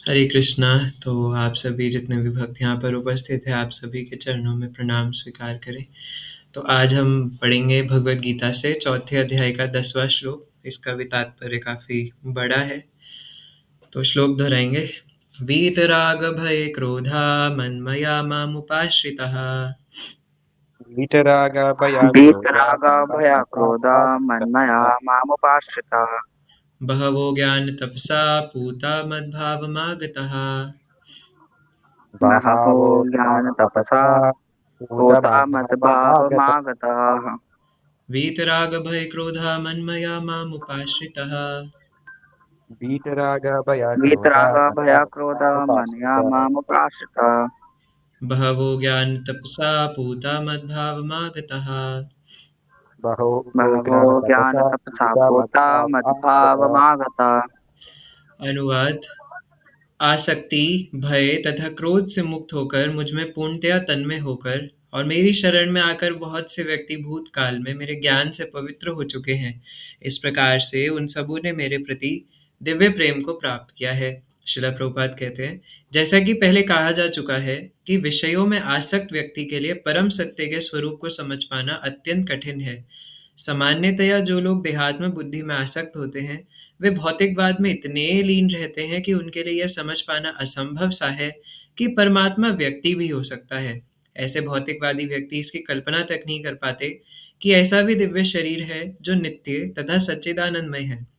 हरे कृष्णा। तो आप सभी जितने भी भक्त यहाँ पर उपस्थित हैं, आप सभी के चरणों में प्रणाम स्वीकार करें। तो आज हम पढ़ेंगे भगवत गीता से चौथे अध्याय का 10वां श्लोक। इसका भी तात्पर्य काफी बड़ा है। तो श्लोक दोहराएंगे। वीतराग भय क्रोधा मन्मया मामुपाश्रिताः वीतराग भयक्रोधा मन्मया मामुपाश्रिताः बहवो ज्ञान तपसा पूता मद्भावमागताः बहवो ज्ञानतपसा पूता मद्भावमागताः वीतराग भय क्रोधा मन्मया मामुपाश्रिताः वीतराग भयक्रोधा मन्मया मामुपाश्रिताः बहवो ज्ञानतपसा पूता मद्भावमागताः। बहवो ज्ञानतपसा पूता मद्भावमागताः। अनुवाद। आसक्ति, भय तथा क्रोध से मुक्त होकर मुझ में पूर्णतया तन्मय होकर और मेरी शरण में आकर बहुत से व्यक्ति भूतकाल में मेरे ज्ञान से पवित्र हो चुके हैं। इस प्रकार से उन सबों ने मेरे प्रति दिव्य प्रेम को प्राप्त किया है। शिला प्रभुपाद कहते हैं, जैसा कि पहले कहा जा चुका है कि विषयों में आसक्त व्यक्ति के लिए परम सत्य के स्वरूप को समझ पाना अत्यंत कठिन है। सामान्यतया जो लोग देहात्म बुद्धि में आसक्त होते हैं, वे भौतिकवाद में इतने लीन रहते हैं कि उनके लिए यह समझ पाना असंभव सा है कि परमात्मा व्यक्ति भी हो सकता है। ऐसे भौतिकवादी व्यक्ति इसकी कल्पना तक नहीं कर पाते कि ऐसा भी दिव्य शरीर है जो नित्य तथा सच्चिदानंदमय है।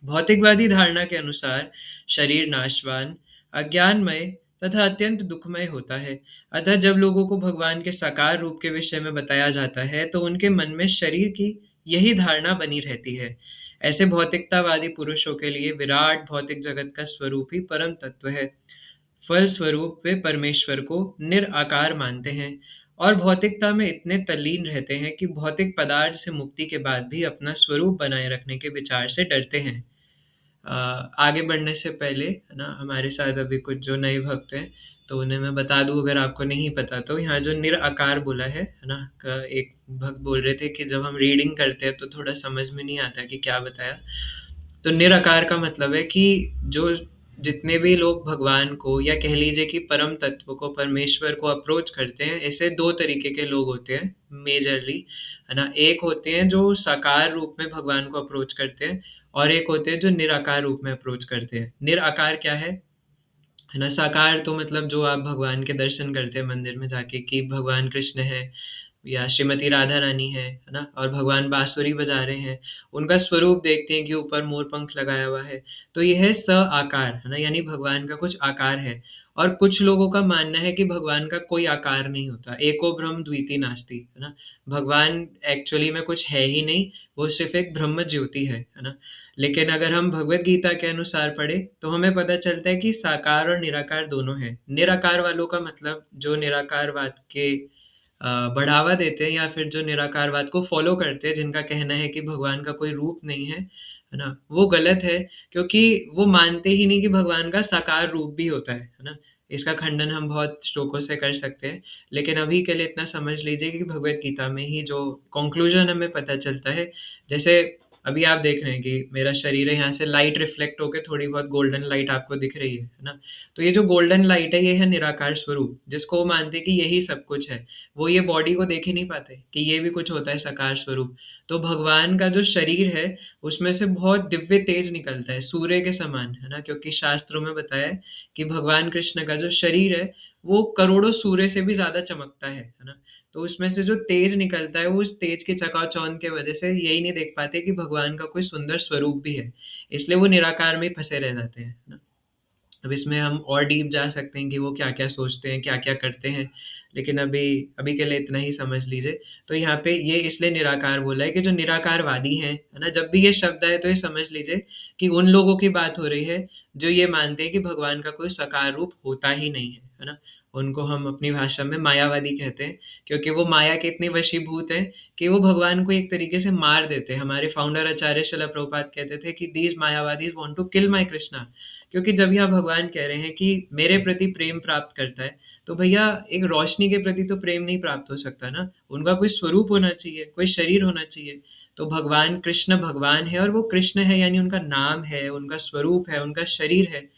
भौतिकवादी धारणा के अनुसार शरीर नाशवान, अज्ञानमय तथा अत्यंत दुखमय होता है। अतः जब लोगों को भगवान के साकार रूप के विषय में बताया जाता है तो उनके मन में शरीर की यही धारणा बनी रहती है। ऐसे भौतिकतावादी पुरुषों के लिए विराट भौतिक जगत का स्वरूप ही परम तत्व है। फलस्वरूप वे परमेश्वर को निराकार मानते हैं और भौतिकता में इतने तल्लीन रहते हैं कि भौतिक पदार्थ से मुक्ति के बाद भी अपना स्वरूप बनाए रखने के विचार से डरते हैं। आगे बढ़ने से पहले है ना, हमारे साथ अभी कुछ जो नए भक्त हैं, तो उन्हें मैं बता दूं अगर आपको नहीं पता तो यहाँ जो निराकार बोला है ना, एक भक्त बोल रहे थे कि जब हम रीडिंग करते हैं तो थोड़ा समझ में नहीं आता कि क्या बताया। तो निराकार का मतलब है कि जो जितने भी लोग भगवान को या कह लीजिए कि परम तत्व को, परमेश्वर को अप्रोच करते हैं, ऐसे दो तरीके के लोग होते हैं मेजरली, है ना। एक होते हैं जो साकार रूप में भगवान को अप्रोच करते हैं और एक होते हैं जो निराकार रूप में अप्रोच करते हैं। निराकार क्या है ना, साकार तो मतलब जो आप भगवान के दर्शन करते हैं मंदिर में जाके कि भगवान कृष्ण है या श्रीमती राधा रानी है ना, और भगवान बांसुरी बजा रहे हैं, उनका स्वरूप देखते हैं कि ऊपर मोर पंख लगाया हुआ है, तो यह है स आकार, है ना, यानी भगवान का कुछ आकार है। और कुछ लोगों का मानना है कि भगवान का कोई आकार नहीं होता, एको ब्रह्म द्वितीय नास्ति, है ना। भगवान एक्चुअली में कुछ है ही नहीं, वो सिर्फ एक ब्रह्म ज्योति है ना। लेकिन अगर हम भगवत गीता के अनुसार पढ़े तो हमें पता चलता है कि साकार और निराकार दोनों हैं। निराकार वालों का मतलब जो निराकारवाद के बढ़ावा देते हैं या फिर जो निराकारवाद को फॉलो करते हैं, जिनका कहना है कि भगवान का कोई रूप नहीं है ना, वो गलत है। क्योंकि वो मानते ही नहीं कि भगवान का साकार रूप भी होता है ना। इसका खंडन हम बहुत श्लोकों से कर सकते हैं, लेकिन अभी के लिए इतना समझ लीजिए कि भगवत गीता में ही जो कंक्लूजन हमें पता चलता है, जैसे अभी आप देख रहे हैं कि मेरा शरीर है, यहाँ से लाइट रिफ्लेक्ट होकर थोड़ी बहुत गोल्डन लाइट आपको दिख रही है ना। तो ये जो गोल्डन लाइट है, ये है निराकार स्वरूप, जिसको वो मानते हैं कि यही सब कुछ है। वो ये बॉडी को देख ही नहीं पाते कि ये भी कुछ होता है साकार स्वरूप। तो भगवान का जो शरीर है, उसमें से बहुत दिव्य तेज निकलता है सूर्य के समान, है ना, क्योंकि शास्त्रों में बताया है कि भगवान कृष्ण का जो शरीर है वो करोड़ों सूर्य से भी ज्यादा चमकता है ना। तो उसमें से जो तेज निकलता है, वो उस तेज की चकाचौंध के वजह से यही नहीं देख पाते कि भगवान का कोई सुंदर स्वरूप भी है, इसलिए वो निराकार में ही फंसे रह जाते हैं ना। अब इसमें हम और डीप जा सकते हैं कि वो क्या क्या सोचते हैं, क्या क्या करते हैं, लेकिन अभी अभी के लिए इतना ही समझ लीजिए। तो यहाँ पे ये इसलिए निराकार बोला है कि जो निराकारवादी हैं, है ना, जब भी ये शब्द आए तो ये समझ लीजिए कि उन लोगों की बात हो रही है जो ये मानते हैं कि भगवान का कोई साकार रूप होता ही नहीं है ना। उनको हम अपनी भाषा में मायावादी कहते हैं, क्योंकि वो माया के इतने वशीभूत हैं कि वो भगवान को एक तरीके से मार देते हैं। हमारे फाउंडर आचार्य शिला प्रभुपाद कहते थे कि दीज मायावादी want to kill my Krishna. क्योंकि जब यह भगवान कह रहे हैं कि मेरे प्रति प्रेम प्राप्त करता है, तो भैया एक रोशनी के प्रति तो प्रेम नहीं प्राप्त हो सकता ना, उनका कोई स्वरूप होना चाहिए, कोई शरीर होना चाहिए। तो भगवान कृष्ण भगवान है और वो कृष्ण है, यानी उनका नाम है, उनका स्वरूप है, उनका शरीर है।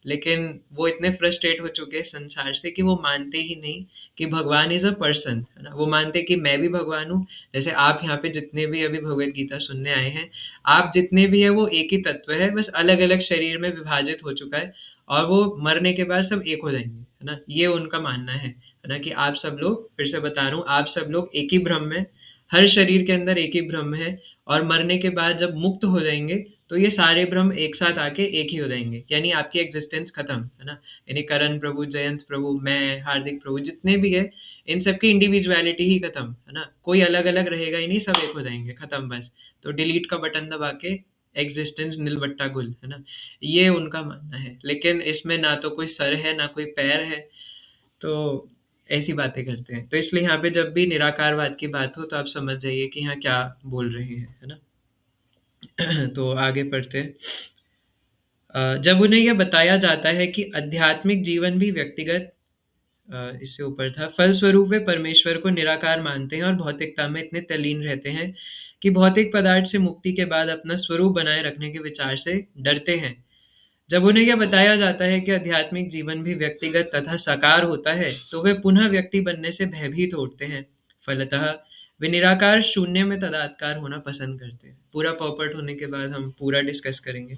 लेकिन वो इतने फ्रस्ट्रेट हो चुके हैं संसार से कि वो मानते ही नहीं कि भगवान इज़ अ पर्सन, है ना? वो मानते हैं कि मैं भी भगवान हूँ, जैसे आप यहाँ पे जितने भी अभी भगवद गीता सुनने आए हैं, आप जितने भी हैं वो एक ही तत्व है, बस अलग-अलग शरीर में विभाजित हो चुका है और वो मरने के बाद सब एक हो जाएँगे, है ना? ये उनका मानना है ना? कि आप सब लोग, फिर से बता रहा हूँ, आप सब लोग एक ही ब्रह्म में, हर शरीर के अंदर एक ही ब्रह्म है और मरने के बाद जब मुक्त हो जाएँगे, तो ये सारे ब्रह्म एक साथ आके एक ही हो जाएँगे। यानी आपकी एग्ज़िस्टेंस खत्म, है ना? यानी करण प्रभु, जयंत प्रभु, मैं, हार्दिक प्रभु जितने भी हैं, इन सबकी इंडिविजुअलिटी ही खत्म, है ना? कोई अलग-अलग रहेगा ही नहीं, सब एक हो जाएँगे, खत्म बस। तो डिलीट का बटन दबा के एग्ज़िस्टेंस निल बट्टा गुल, है ना? ये उनका मानना है। लेकिन इसमें ना तो कोई सर है, ना कोई पैर है, तो ऐसी बातें करते हैं। तो इसलिए यहाँ पे जब भी निराकारवाद की बात हो, तो आप समझ जाइए कि यहाँ क्या बोल रहे हैं, है ना? तो आगे पढ़ते हैं। जब उन्हें यह बताया जाता है कि आध्यात्मिक जीवन भी व्यक्तिगत, इससे ऊपर था, फलस्वरूप वे परमेश्वर को निराकार मानते हैं और भौतिकता में इतने तल्लीन रहते हैं कि भौतिक पदार्थ से मुक्ति के बाद अपना स्वरूप बनाए रखने के विचार से डरते हैं। जब उन्हें यह बताया जाता है कि आध्यात्मिक जीवन भी व्यक्तिगत तथा साकार होता है, तो वे पुनः व्यक्ति बनने से भयभीत होते हैं। फलतः वे निराकार शून्य में तदात्कार होना पसंद करते हैं। पूरा पॉपट होने के बाद हम पूरा डिस्कस करेंगे।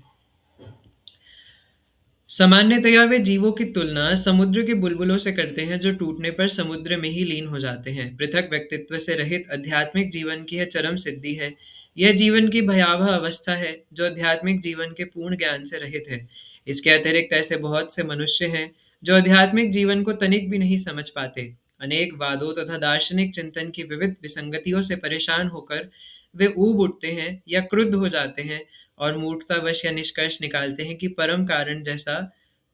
सामान्यतया वे जीवों की तुलना समुद्र के बुलबुलों से करते हैं जो टूटने पर समुद्र में ही लीन हो जाते हैं। पृथक व्यक्तित्व से रहित आध्यात्मिक जीवन की यह चरम सिद्धि है। यह जीवन की भयावह अवस्था है जो आध्यात्मिक जीवन के पूर्ण ज्ञान से रहित है। इसके अतिरिक्त ऐसे बहुत से मनुष्य हैं जो आध्यात्मिक जीवन को तनिक भी नहीं समझ पाते। अनेक वादों तथा दार्शनिक चिंतन की विविध विसंगतियों से परेशान होकर वे ऊब उठते हैं या क्रुद्ध हो जाते हैं और मूर्खतावश यह निष्कर्ष निकालते हैं कि परम कारण जैसा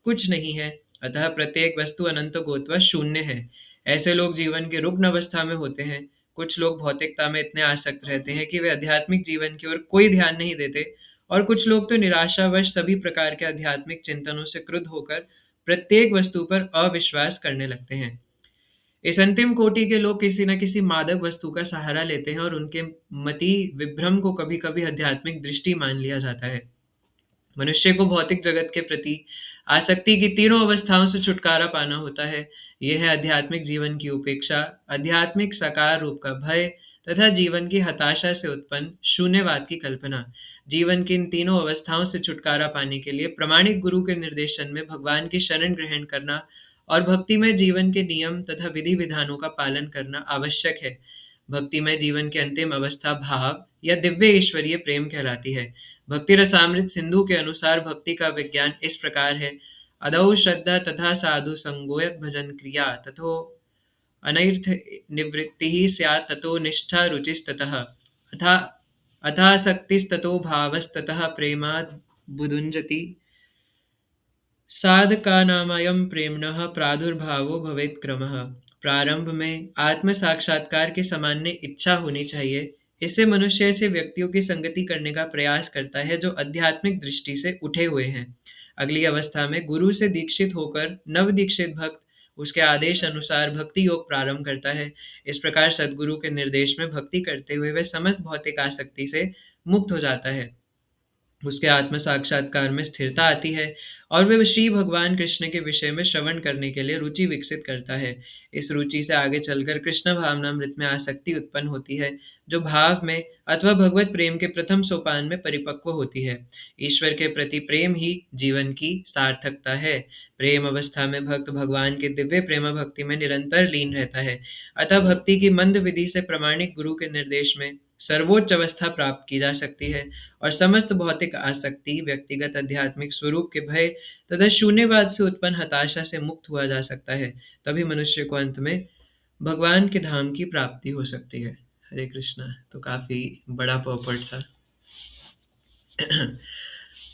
कुछ नहीं है, अतः प्रत्येक वस्तु अनंत गोत्व शून्य है। ऐसे लोग जीवन की रुग्ण अवस्था में होते हैं। कुछ लोग भौतिकता में इतने आसक्त रहते हैं कि वे आध्यात्मिक जीवन की ओर कोई ध्यान नहीं देते और कुछ लोग तो निराशावश सभी प्रकार के आध्यात्मिक चिंतनों से क्रुद्ध होकर प्रत्येक वस्तु पर अविश्वास करने लगते हैं। इस अंतिम कोटि के लोग किसी न किसी मादक वस्तु का सहारा लेते हैं और उनके मति विभ्रम को कभी-कभी आध्यात्मिक दृष्टि मान लिया जाता है। मनुष्य को भौतिक जगत के प्रति आसक्ति की तीनों अवस्थाओं से छुटकारा पाना होता है। यह है आध्यात्मिक जीवन की उपेक्षा, आध्यात्मिक साकार रूप का भय तथा जीवन की हताशा से उत्पन्न शून्यवाद की कल्पना। जीवन की इन तीनों अवस्थाओं से छुटकारा पाने के लिए प्रामाणिक गुरु के निर्देशन में भगवान की शरण ग्रहण करना और भक्तिमय जीवन के नियम तथा विधि विधानों का पालन करना आवश्यक है। भक्तिमय जीवन की अंतिम अवस्था भाव या दिव्य ईश्वरीय प्रेम कहलाती है। भक्ति रसामृत सिंधु के अनुसार भक्ति का विज्ञान इस प्रकार है। अदौ श्रद्धा तथा साधु संगोयत भजन क्रिया तथो अनैर्थ निवृत्ति स्यात् ततो निष्ठा रुचिस्ततः अथा अथासक्तिस्ततो भावस्ततः प्रेमाद् बुदुञ्जति साधकानामयं प्रेम्णः प्रादुर्भावो भवेत् क्रमः। प्रारंभ में आत्म साक्षात्कार की सामान्य इच्छा होनी चाहिए। इससे मनुष्य ऐसे व्यक्तियों की संगति करने का प्रयास करता है जो आध्यात्मिक दृष्टि से उठे हुए हैं। अगली अवस्था में गुरु से दीक्षित होकर नव दीक्षित भक्त उसके आदेश अनुसार भक्ति योग प्रारंभ करता है। इस प्रकार सदगुरु के निर्देश में भक्ति करते हुए वह समस्त भौतिक आसक्ति से मुक्त हो जाता है। उसके आत्म साक्षात्कार में स्थिरता आती है और वह श्री भगवान कृष्ण के विषय में श्रवण करने के लिए रुचि विकसित करता है। इस रुचि से आगे चलकर कृष्ण भावनामृत में आसक्ति उत्पन्न होती है जो भाव में अथवा भगवत प्रेम के प्रथम सोपान में परिपक्व होती है। ईश्वर के प्रति प्रेम ही जीवन की सार्थकता है। प्रेम अवस्था में भक्त भगवान के दिव्य प्रेम भक्ति में निरंतर लीन रहता है। अतः भक्ति की मंद विधि से प्रामाणिक गुरु के निर्देश में सर्वोच्च अवस्था प्राप्त की जा सकती है और समस्त भौतिक आसक्ति, व्यक्तिगत आध्यात्मिक स्वरूप के भय तथा शून्यवाद से उत्पन्न हताशा से मुक्त हुआ जा सकता है। तभी मनुष्य को अंत में भगवान के धाम की प्राप्ति हो सकती है। हरे कृष्णा। तो काफी बड़ा पॉपर्ट था।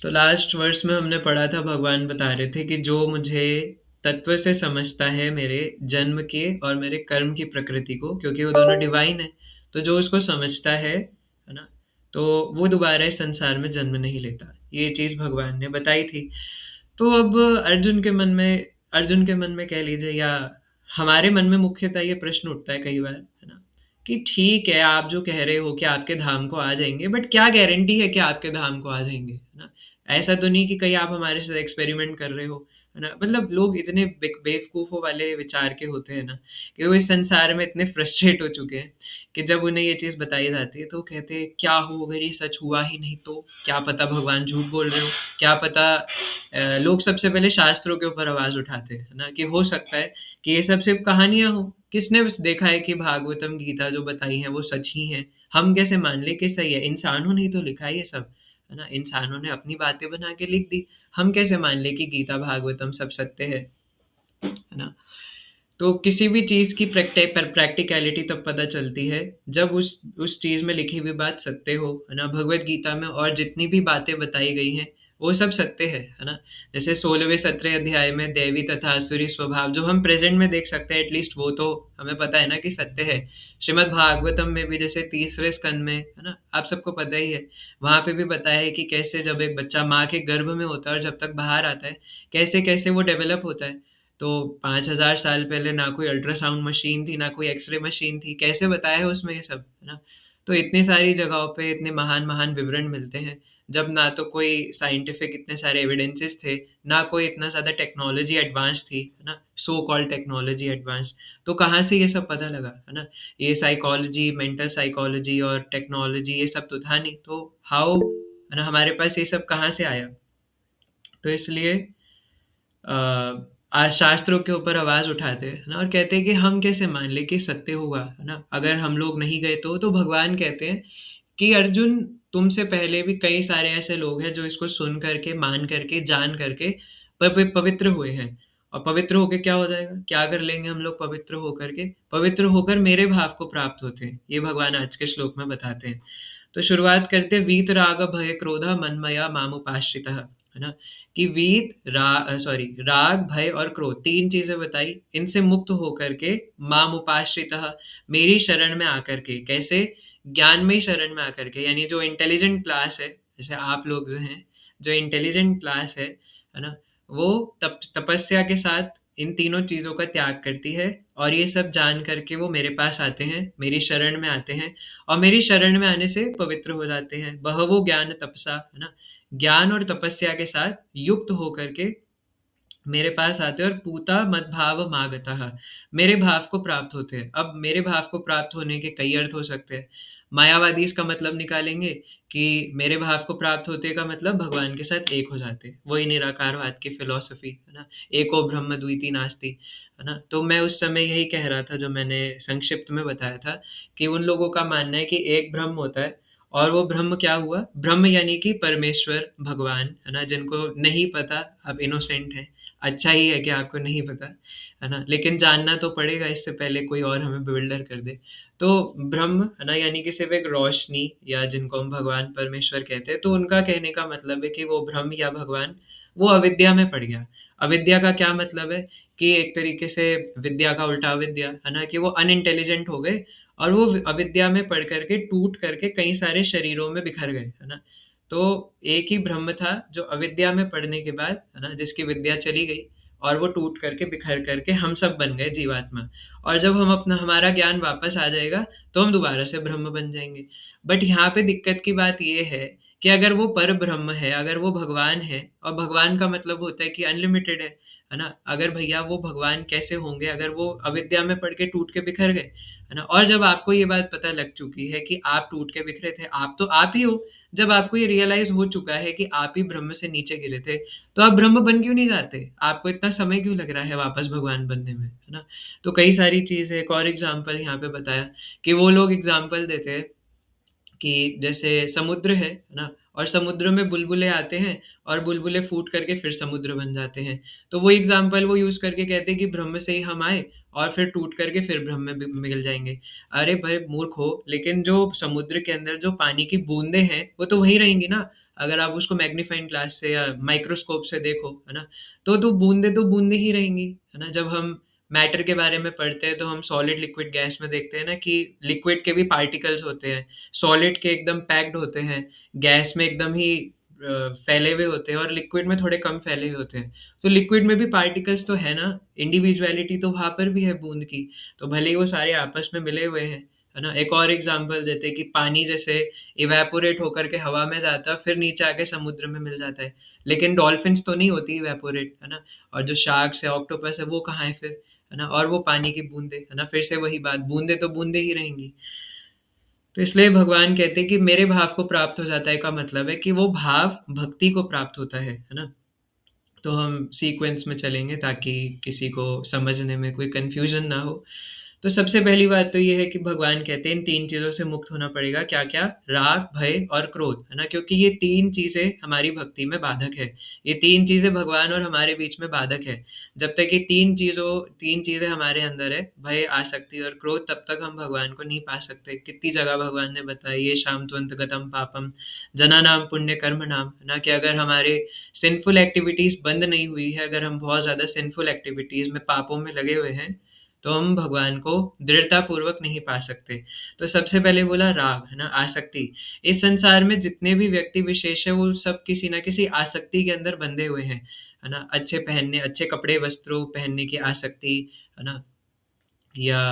तो लास्ट वर्स में हमने पढ़ा था, भगवान बता रहे थे कि जो मुझे तत्व से समझता है मेरे जन्म के और मेरे कर्म की प्रकृति को, क्योंकि वो दोनों डिवाइन है, तो जो उसको समझता है ना, तो वो दोबारा इस संसार में जन्म नहीं लेता। ये चीज भगवान ने बताई थी। तो अब अर्जुन के मन में कह लीजिए, या हमारे मन में मुख्यतः ये प्रश्न उठता है कई बार, है ना, कि ठीक है आप जो कह रहे हो कि आपके धाम को आ जाएंगे, बट क्या गारंटी है कि आपके धाम को आ जाएंगे, है ना? ऐसा तो नहीं कि कहीं आप हमारे साथ एक्सपेरिमेंट कर रहे हो, है ना? मतलब लोग इतने बेवकूफ़ों वाले विचार के होते हैं ना, कि वो इस संसार में इतने फ्रस्ट्रेट हो चुके हैं कि जब उन्हें ये चीज़ बताई जाती है तो वो कहते हैं क्या हो अगर ये सच हुआ ही नहीं तो? क्या पता भगवान झूठ बोल रहे हो? क्या पता लोग सबसे पहले शास्त्रों के ऊपर आवाज़ उठाते हैं, है ना? कि हो सकता है कि ये सब सिर्फ़ कहानियाँ हों। किसने बस देखा है कि भागवतम, गीता जो बताई हैं वो सच ही हैं? हम कैसे मान लें कि सही है? इंसानों ने ही तो लिखा है ये सब, है ना? इंसानों ने अपनी बातें बना के लिख दी। हम कैसे मान लें कि गीता, भागवतम सब सत्य है ना? तो किसी भी चीज़ की प्रैक्टिकैलिटी तब पता चलती है जब उस चीज़ में लिखी हुई बात सत्य हो, है ना? भगवत गीता में और जितनी भी बातें बताई गई हैं वो सब सत्य है ना? जैसे 16वें 17वें अध्याय में दैवी तथा आसुरी स्वभाव जो हम प्रेजेंट में देख सकते हैं, एटलीस्ट वो तो हमें पता है ना कि सत्य है। श्रीमद् भागवतम में भी जैसे तीसरे स्कंद में, है ना? आप सबको पता ही है, वहाँ पे भी बताया है कि कैसे जब एक बच्चा माँ के गर्भ में होता है और जब तक बाहर आता है कैसे कैसे वो डेवलप होता है। तो 5,000 साल पहले ना कोई अल्ट्रासाउंड मशीन थी, ना कोई एक्स-रे मशीन थी, कैसे बताया है उसमें ये सब, है ना? तो इतनी सारी जगहों पे इतने महान-महान विवरण मिलते हैं, जब ना तो कोई साइंटिफिक इतने सारे एविडेंसेस थे, ना कोई इतना ज़्यादा टेक्नोलॉजी एडवांस थी, है ना? सो कॉल्ड टेक्नोलॉजी एडवांस, तो कहाँ से ये सब पता लगा, है ना? ये साइकोलॉजी, मेंटल साइकोलॉजी और टेक्नोलॉजी ये सब तो था नहीं, तो हाउ, है ना? हमारे पास ये सब कहाँ से आया? तो इसलिए आज शास्त्रों के ऊपर आवाज़ उठाते हैं ना और कहते हैं कि हम कैसे मान लें कि सत्य होगा, है ना? अगर हम लोग नहीं गए तो भगवान कहते हैं कि अर्जुन, तुमसे पहले भी कई सारे ऐसे लोग हैं जो इसको सुन करके, मान करके, जान करके पवित्र हुए हैं। और पवित्र होके क्या हो जाएगा? क्या कर लेंगे हम लोग पवित्र होकर के? पवित्र होकर मेरे भाव को प्राप्त होते हैं। ये भगवान आज के श्लोक में बताते हैं। तो शुरुआत करते हैं, वीत राग भय क्रोध मनमया मामुपाश्रितः, है ना? कि राग, भय और क्रोध 3 चीज़ें बताई, इनसे मुक्त होकर के माम उपाश्रितः, मेरी शरण में आकर के, कैसे? ज्ञानमयी शरण में आकर के, यानी जो इंटेलिजेंट क्लास है, जैसे आप लोग जो हैं, जो इंटेलिजेंट क्लास है ना? वो तपस्या के साथ इन तीनों चीज़ों का त्याग करती है और ये सब जान करके वो मेरे पास आते हैं, मेरी शरण में आते हैं और मेरी शरण में आने से पवित्र हो जाते हैं। बहवो ज्ञान तपसा, है ना? ज्ञान और तपस्या के साथ युक्त होकर के मेरे पास आते हैं और पूता मद्भाव मागतः, मेरे भाव को प्राप्त होते हैं। अब मेरे भाव को प्राप्त होने के कई अर्थ हो सकते हैं। मायावादी इसका मतलब निकालेंगे कि मेरे भाव को प्राप्त होते का मतलब भगवान के साथ एक हो जाते हैं। वही निराकारवाद की फिलॉसफी, है ना? एको ब्रह्म द्वितीय नास्ति, है ना? तो मैं उस समय यही कह रहा था जो मैंने संक्षिप्त में बताया था कि उन लोगों का मानना है कि एक ब्रह्म होता है और वो ब्रह्म क्या हुआ? ब्रह्म यानी कि परमेश्वर, भगवान, है ना? जिनको नहीं पता, आप इनोसेंट हैं। अच्छा ही है कि आपको नहीं पता, है ना? लेकिन जानना तो पड़ेगा इससे पहले कोई और हमें bewilder कर दे। तो ब्रह्म, है ना? यानी कि सिर्फ़ एक रोशनी, या जिनको हम भगवान, परमेश्वर कहते हैं, तो उनका कहने का मतलब है कि वो ब्रह्म या भगवान, वो अविद्या में पड़ गया। अविद्या का क्या मतलब है? कि एक तरीके से विद्या का उल्टा अविद्या, है ना? कि वो अनइंटेलिजेंट हो गए और वो अविद्या में पढ़ करके, टूट करके कई सारे शरीरों में बिखर गए, है ना? तो एक ही ब्रह्म था जो अविद्या में पढ़ने के बाद, है ना, जिसकी विद्या चली गई और वो टूट करके, बिखर करके हम सब बन गए जीवात्मा। और जब हम अपना हमारा ज्ञान वापस आ जाएगा तो हम दोबारा से ब्रह्म बन जाएंगे। बट यहाँ पे दिक्कत की बात ये है कि अगर वो पर ब्रह्म है, अगर वो भगवान है, और भगवान का मतलब होता है कि अनलिमिटेड है ना? अगर भैया वो भगवान कैसे होंगे अगर वो अविद्या में पड़ के टूट के बिखर गए, है ना? और जब आपको ये बात पता लग चुकी है कि आप टूट के बिखरे थे, आप तो आप ही हो। जब आपको ये रियलाइज़ हो चुका है कि आप ही ब्रह्म से नीचे गिरे थे, तो आप ब्रह्म बन क्यों नहीं जाते? आपको इतना समय क्यों लग रहा है वापस भगवान बनने में, है ना? तो कई सारी चीज़ें, एक और एग्ज़ाम्पल यहाँ पे बताया कि वो लोग एग्ज़ाम्पल देते हैं कि जैसे समुद्र है ना? और समुद्र में बुलबुले आते हैं और बुलबुले फूट करके फिर समुद्र बन जाते हैं। तो वो एग्ज़ाम्पल वो यूज़ करके कहते हैं कि ब्रह्म से ही हम आए और फिर टूट करके फिर ब्रह्म में मिल जाएँगे। अरे भाई मूर्खों! लेकिन जो समुद्र के अंदर जो पानी की बूँदें हैं, वो तो वहीं रहेंगी ना। अगर आप उसको मैग्नीफाइंग ग्लास से या माइक्रोस्कोप से देखो, है ना? तो बूँदें ही रहेंगी, है ना? जब हम मैटर के बारे में पढ़ते हैं तो हम सॉलिड, लिक्विड, गैस में देखते हैं ना कि लिक्विड के भी पार्टिकल्स होते हैं, सॉलिड के एकदम पैक्ड होते हैं, गैस में एकदम ही फैले हुए होते हैं और लिक्विड में थोड़े कम फैले हुए होते हैं। तो लिक्विड में भी पार्टिकल्स तो है ना, इंडिविजुअलिटी तो वहाँ पर भी है बूँद की। तो भले ही वो सारे आपस में मिले हुए हैं, है ना। एक और एग्जांपल देते हैं कि पानी जैसे इवेपोरेट होकर के हवा में जाता है, फिर नीचे आके समुद्र में मिल जाता है, लेकिन डॉल्फिन्स तो नहीं होती इवेपोरेट, है ना। और जो शार्क्स है, ऑक्टोपस है, वो कहाँ है फिर, है ना। और वो पानी की बूंदे, है ना, फिर से वही बात, बूंदे तो बूंदे ही रहेंगी। तो इसलिए भगवान कहते हैं कि मेरे भाव को प्राप्त हो जाता है, का मतलब है कि वो भाव भक्ति को प्राप्त होता है ना। तो हम सीक्वेंस में चलेंगे ताकि किसी को समझने में कोई कंफ्यूजन ना हो। तो सबसे पहली बात तो ये है कि भगवान कहते हैं इन तीन चीजों से मुक्त होना पड़ेगा। क्या क्या? राग, भय और क्रोध, है ना, क्योंकि ये तीन चीजें हमारी भक्ति में बाधक है। ये तीन चीजें भगवान और हमारे बीच में बाधक है। जब तक ये तीन चीजें हमारे अंदर है, भय, आसक्ति और क्रोध, तब तक हम भगवान को नहीं पा सकते। कितनी जगह भगवान ने बताया, ये शाम त्वंत गतम पापम जना नाम पुण्य कर्म नाम, है ना, कि अगर हमारे सिंफुल एक्टिविटीज बंद नहीं हुई है, अगर हम बहुत ज्यादा सिंफुल एक्टिविटीज में, पापों में लगे हुए हैं, तो हम भगवान को दृढ़ता पूर्वक नहीं पा सकते। तो सबसे पहले बोला राग, है ना, आसक्ति। इस संसार में जितने भी व्यक्ति विशेष है, वो सब किसी ना किसी आसक्ति के अंदर बंधे हुए हैं, है ना। अच्छे पहनने, अच्छे कपड़े वस्त्रों पहनने की आसक्ति, है ना, या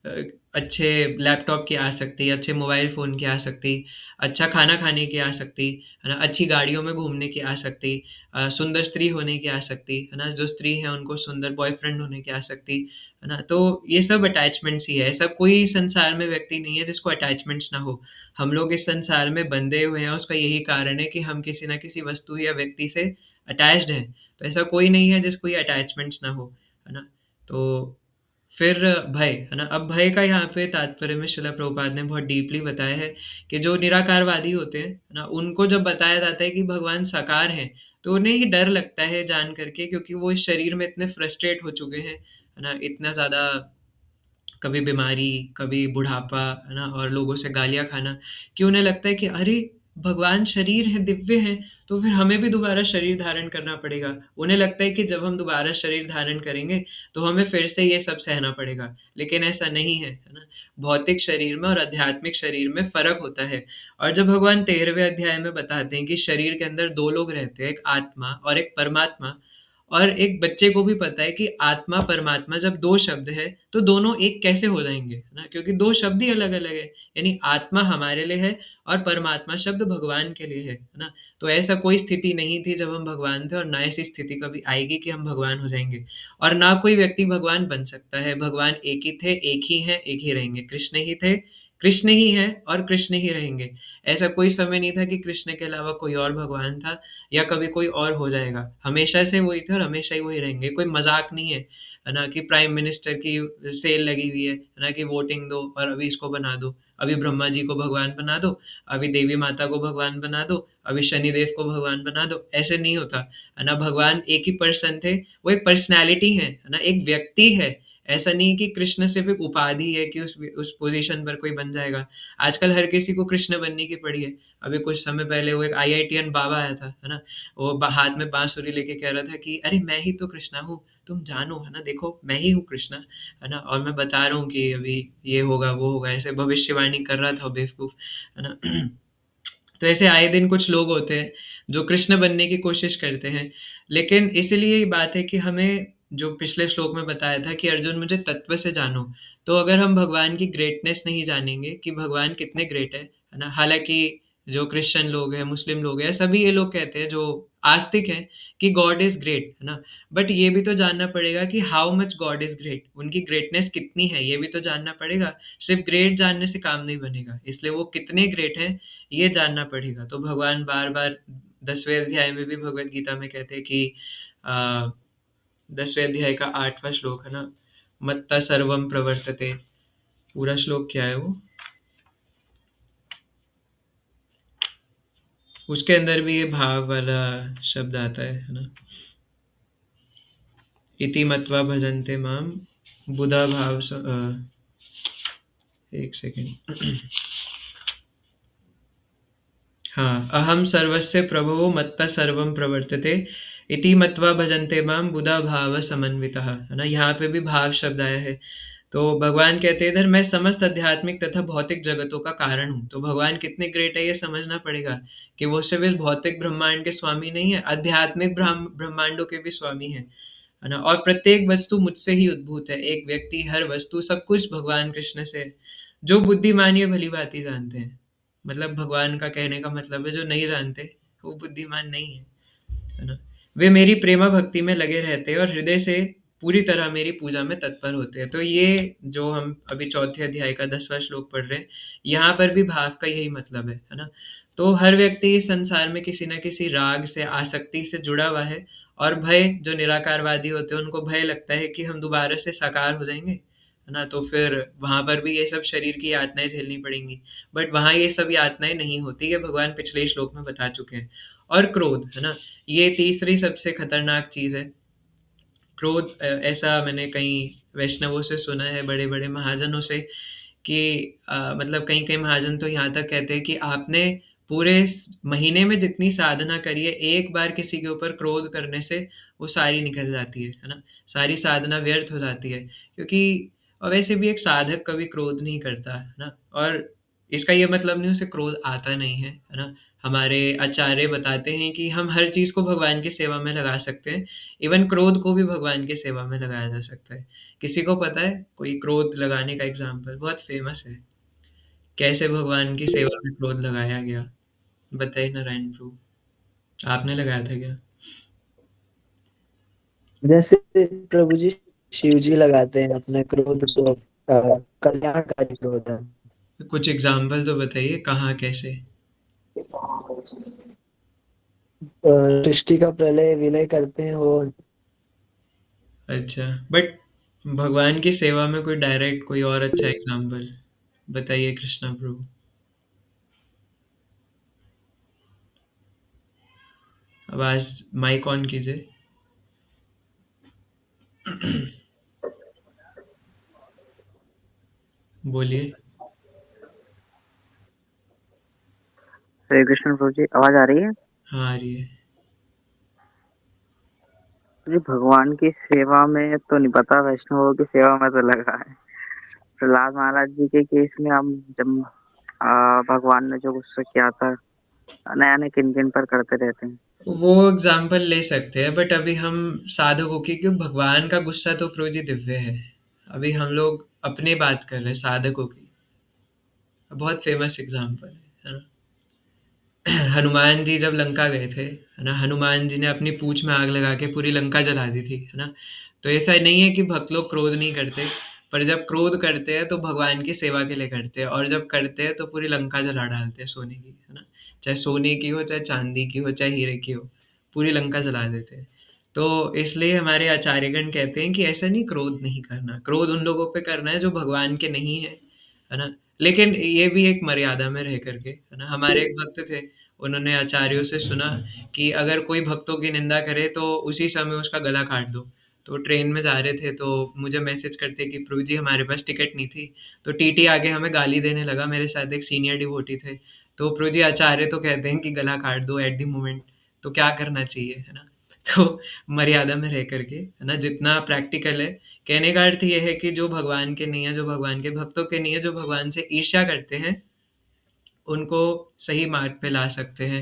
अ, अच्छे लैपटॉप की आसक्ति, अच्छे मोबाइल फ़ोन की आसक्ति, अच्छा खाना खाने की आसक्ति, है ना, अच्छी गाड़ियों में घूमने की आसक्ति, सुंदर स्त्री होने की आसक्ति, है ना, जो स्त्री है उनको सुंदर बॉयफ्रेंड होने की आसक्ति, है ना। तो ये सब अटैचमेंट्स ही है। ऐसा कोई संसार में व्यक्ति नहीं है जिसको अटैचमेंट्स ना हो। हम लोग इस संसार में बंधे हुए हैं, उसका यही कारण है कि हम किसी ना किसी वस्तु या व्यक्ति से अटैच्ड हैं। तो ऐसा कोई नहीं है जिसको ये अटैचमेंट्स ना हो, है ना। तो फिर भय, है ना। अब भय का यहाँ पे तात्पर्य में शिला प्रभुपाद ने बहुत डीपली बताया है कि जो निराकारवादी होते हैं, है ना, उनको जब बताया जाता है कि भगवान साकार हैं, तो उन्हें ही डर लगता है जान करके, क्योंकि वो इस शरीर में इतने फ्रस्ट्रेट हो चुके हैं, है ना, इतना ज़्यादा, कभी बीमारी, कभी बुढ़ापा, है ना, और लोगों से गालियाँ खाना, कि उन्हें लगता है कि अरे! भगवान शरीर है, दिव्य हैं, तो फिर हमें भी दोबारा शरीर धारण करना पड़ेगा। उन्हें लगता है कि जब हम दोबारा शरीर धारण करेंगे, तो हमें फिर से ये सब सहना पड़ेगा। लेकिन ऐसा नहीं है ना? भौतिक शरीर में और आध्यात्मिक शरीर में फ़र्क होता है। और जब भगवान 13वें अध्याय में बताते हैं कि शरीर के अंदर 2 लोग रहते हैं, एक आत्मा और एक परमात्मा, और एक बच्चे को भी पता है कि आत्मा परमात्मा जब दो शब्द है, तो दोनों एक कैसे हो जाएंगे, है ना, क्योंकि दो शब्द ही अलग अलग है। यानी आत्मा हमारे लिए है और परमात्मा शब्द भगवान के लिए है ना। तो ऐसा कोई स्थिति नहीं थी जब हम भगवान थे, और ना ऐसी स्थिति कभी आएगी कि हम भगवान हो जाएंगे। और ना कोई व्यक्ति भगवान बन सकता है। भगवान एक ही थे, एक ही हैं, एक ही रहेंगे। कृष्ण ही थे, कृष्ण ही हैं और कृष्ण ही रहेंगे। ऐसा कोई समय नहीं था कि कृष्ण के अलावा कोई और भगवान था या कभी कोई और हो जाएगा। हमेशा से वही थे और हमेशा ही वही रहेंगे। कोई मजाक नहीं है ना, कि प्राइम मिनिस्टर की सेल लगी हुई है ना, कि वोटिंग दो और अभी इसको बना दो, अभी ब्रह्मा जी को भगवान बना दो, अभी देवी माता को भगवान बना दो, अभी शनिदेव को भगवान बना दो। ऐसे नहीं होता, है ना। भगवान एक ही पर्सन थे, वो एक पर्सनैलिटी है ना, एक व्यक्ति है। ऐसा नहीं कि कृष्ण सिर्फ एक उपाधि है कि उस पोजीशन पर कोई बन जाएगा। आजकल हर किसी को कृष्ण बनने की पड़ी है। अभी कुछ समय पहले वो एक आईआईटीएन बाबा आया था, है ना। वो हाथ में बांसुरी लेके कह रहा था कि अरे मैं ही तो कृष्णा हूँ, तुम जानो, है ना, देखो मैं ही हूँ कृष्णा, है ना, और मैं बता रहा हूँ कि अभी ये होगा वो होगा, ऐसे भविष्यवाणी कर रहा था बेवकूफ, है ना। तो ऐसे आए दिन कुछ लोग होते हैं जो कृष्ण बनने की कोशिश करते हैं। लेकिन इसीलिए ये बात है कि हमें, जो पिछले श्लोक में बताया था कि अर्जुन मुझे तत्व से जानो, तो अगर हम भगवान की ग्रेटनेस नहीं जानेंगे कि भगवान कितने ग्रेट है ना। हालांकि जो क्रिश्चियन लोग हैं, मुस्लिम लोग हैं, सभी ये लोग कहते हैं जो आस्तिक हैं कि गॉड इज ग्रेट, है ना। बट ये भी तो जानना पड़ेगा कि how much God is great, उनकी ग्रेटनेस कितनी है, ये भी तो जानना पड़ेगा। सिर्फ ग्रेट जानने से काम नहीं बनेगा, इसलिए वो कितने ग्रेट हैं ये जानना पड़ेगा। तो भगवान बार बार 10वें अध्याय में भी भगवत गीता में कहते हैं कि आ, 10वें अध्याय का 8वां श्लोक, है ना, मत्ता सर्वम प्रवर्तते। पूरा श्लोक क्या है वो, उसके अंदर भी ये भाव वाला शब्द आता है ना। इति मत्वा भजन्ते माम बुधा भाव एक सेकेंड। हाँ, अहम सर्वस्य प्रभवो मत्तः सर्वं प्रवर्तते इति मत्वा भजन्ते माम बुधा भाव समन्वितः, है ना। यहाँ पे भी भाव शब्द आया है। तो भगवान कहते हैं इधर, मैं समस्त आध्यात्मिक तथा भौतिक जगतों का कारण हूँ। तो भगवान कितने ग्रेट है ये समझना पड़ेगा कि वो सिर्फ इस भौतिक ब्रह्मांड के स्वामी नहीं है, आध्यात्मिक ब्रह्मांडों के भी स्वामी है ना। और प्रत्येक वस्तु मुझसे ही उद्भूत है, एक व्यक्ति, हर वस्तु, सब कुछ भगवान कृष्ण से है। जो बुद्धिमान ये भली भांति जानते हैं। मतलब भगवान का कहने का मतलब है जो नहीं जानते वो बुद्धिमान नहीं है ना? वे मेरी प्रेमा भक्ति में लगे रहते हैं और हृदय से पूरी तरह मेरी पूजा में तत्पर होते हैं। तो ये जो हम अभी चौथे अध्याय का 10वां श्लोक पढ़ रहे हैं, यहाँ पर भी भाव का यही मतलब है ना? तो हर व्यक्ति इस संसार में किसी न किसी राग से, आसक्ति से जुड़ा हुआ है, और भय, जो निराकारवादी होते हैं उनको भय लगता है कि हम दोबारा से साकार हो जाएंगे, है ना? तो फिर वहां पर भी ये सब शरीर की यातनाएं झेलनी पड़ेंगी। बट वहां ये सब यातनाएं नहीं होती, ये भगवान पिछले श्लोक में बता चुके हैं। और क्रोध, है ना, ये तीसरी सबसे खतरनाक चीज है। क्रोध, ऐसा मैंने कई वैष्णवों से सुना है, बड़े बड़े महाजनों से, कि मतलब कई कई महाजन तो यहाँ तक कहते हैं कि आपने पूरे महीने में जितनी साधना करी है, एक बार किसी के ऊपर क्रोध करने से वो सारी निकल जाती है ना? सारी साधना व्यर्थ हो जाती है, क्योंकि और वैसे भी एक साधक कभी क्रोध नहीं करता, है ना? और इसका ये मतलब नहीं उसे क्रोध आता नहीं है ना? हमारे आचार्य बताते हैं कि हम हर चीज को भगवान की सेवा में लगा सकते हैं। इवन क्रोध को भी भगवान की सेवा में लगाया जा सकता है। किसी को पता है कोई क्रोध लगाने का एग्जाम्पल? बहुत फेमस है। कैसे भगवान की सेवा में क्रोध लगाया गया? बताइए नारायण प्रभु, आपने लगाया था क्या? जैसे प्रभु जी शिव जी लगाते हैं अपने क्रोध को, कल्याणकारी क्रोध है। कुछ एग्जाम्पल तो बताइए, कहाँ, कैसे? सृष्टि का प्रलय विलय करते हैं वो। अच्छा, बट भगवान की सेवा में कोई डायरेक्ट कोई और अच्छा एग्जाम्पल बताइए कृष्णा प्रभु। आवाज, माइक ऑन कीजिए। बोलिए। हरे कृष्ण प्रभु जी, आवाज आ रही है? हाँ, आ रही है। जी, भगवान की सेवा में तो नहीं पता, वैष्णवों की सेवा में तो लगा है। प्रहलाद महाराज जी के केस में हम जब भगवान ने जो गुस्सा किया था, नया नया किन किन पर करते रहते हैं। वो एग्जाम्पल ले सकते हैं, बट अभी हम साधकों की, क्यों भगवान का गुस्सा तो प्रभु जी दिव्य है। अभी हम लोग अपनी बात कर रहे हैं साधकों की। बहुत फेमस एग्जाम्पल है ना? हनुमान जी जब लंका गए थे, है ना, हनुमान जी ने अपनी पूंछ में आग लगा के पूरी लंका जला दी थी, है ना? तो ऐसा नहीं है कि भक्त लोग क्रोध नहीं करते, पर जब क्रोध करते हैं तो भगवान की सेवा के लिए करते हैं, और जब करते हैं तो पूरी लंका जला डालते हैं सोने की, है ना? चाहे सोने की हो, चाहे चांदी की हो, चाहे हीरे की हो, पूरी लंका जला देते हैं। तो इसलिए हमारे आचार्यगण कहते हैं कि ऐसा नहीं, क्रोध नहीं करना, क्रोध उन लोगों पे करना है जो भगवान के नहीं है ना? लेकिन ये भी एक मर्यादा में रह करके, है ना? हमारे एक भक्त थे, उन्होंने आचार्यों से सुना कि अगर कोई भक्तों की निंदा करे तो उसी समय उसका गला काट दो। तो ट्रेन में जा रहे थे तो मुझे मैसेज करते कि प्रभु जी हमारे पास टिकट नहीं थी, तो टीटी आगे हमें गाली देने लगा, मेरे साथ एक सीनियर डिवोटी थे। तो प्रभु जी आचार्य तो कहते हैं कि गला काट दो एट द मोमेंट, तो क्या करना चाहिए, है ना? तो मर्यादा में रह करके, है ना, जितना प्रैक्टिकल है। कहने का अर्थ ये है कि जो भगवान के नहीं है, जो भगवान के भक्तों के नहीं है, जो भगवान से ईर्ष्या करते हैं, उनको सही मार्ग पे ला सकते हैं,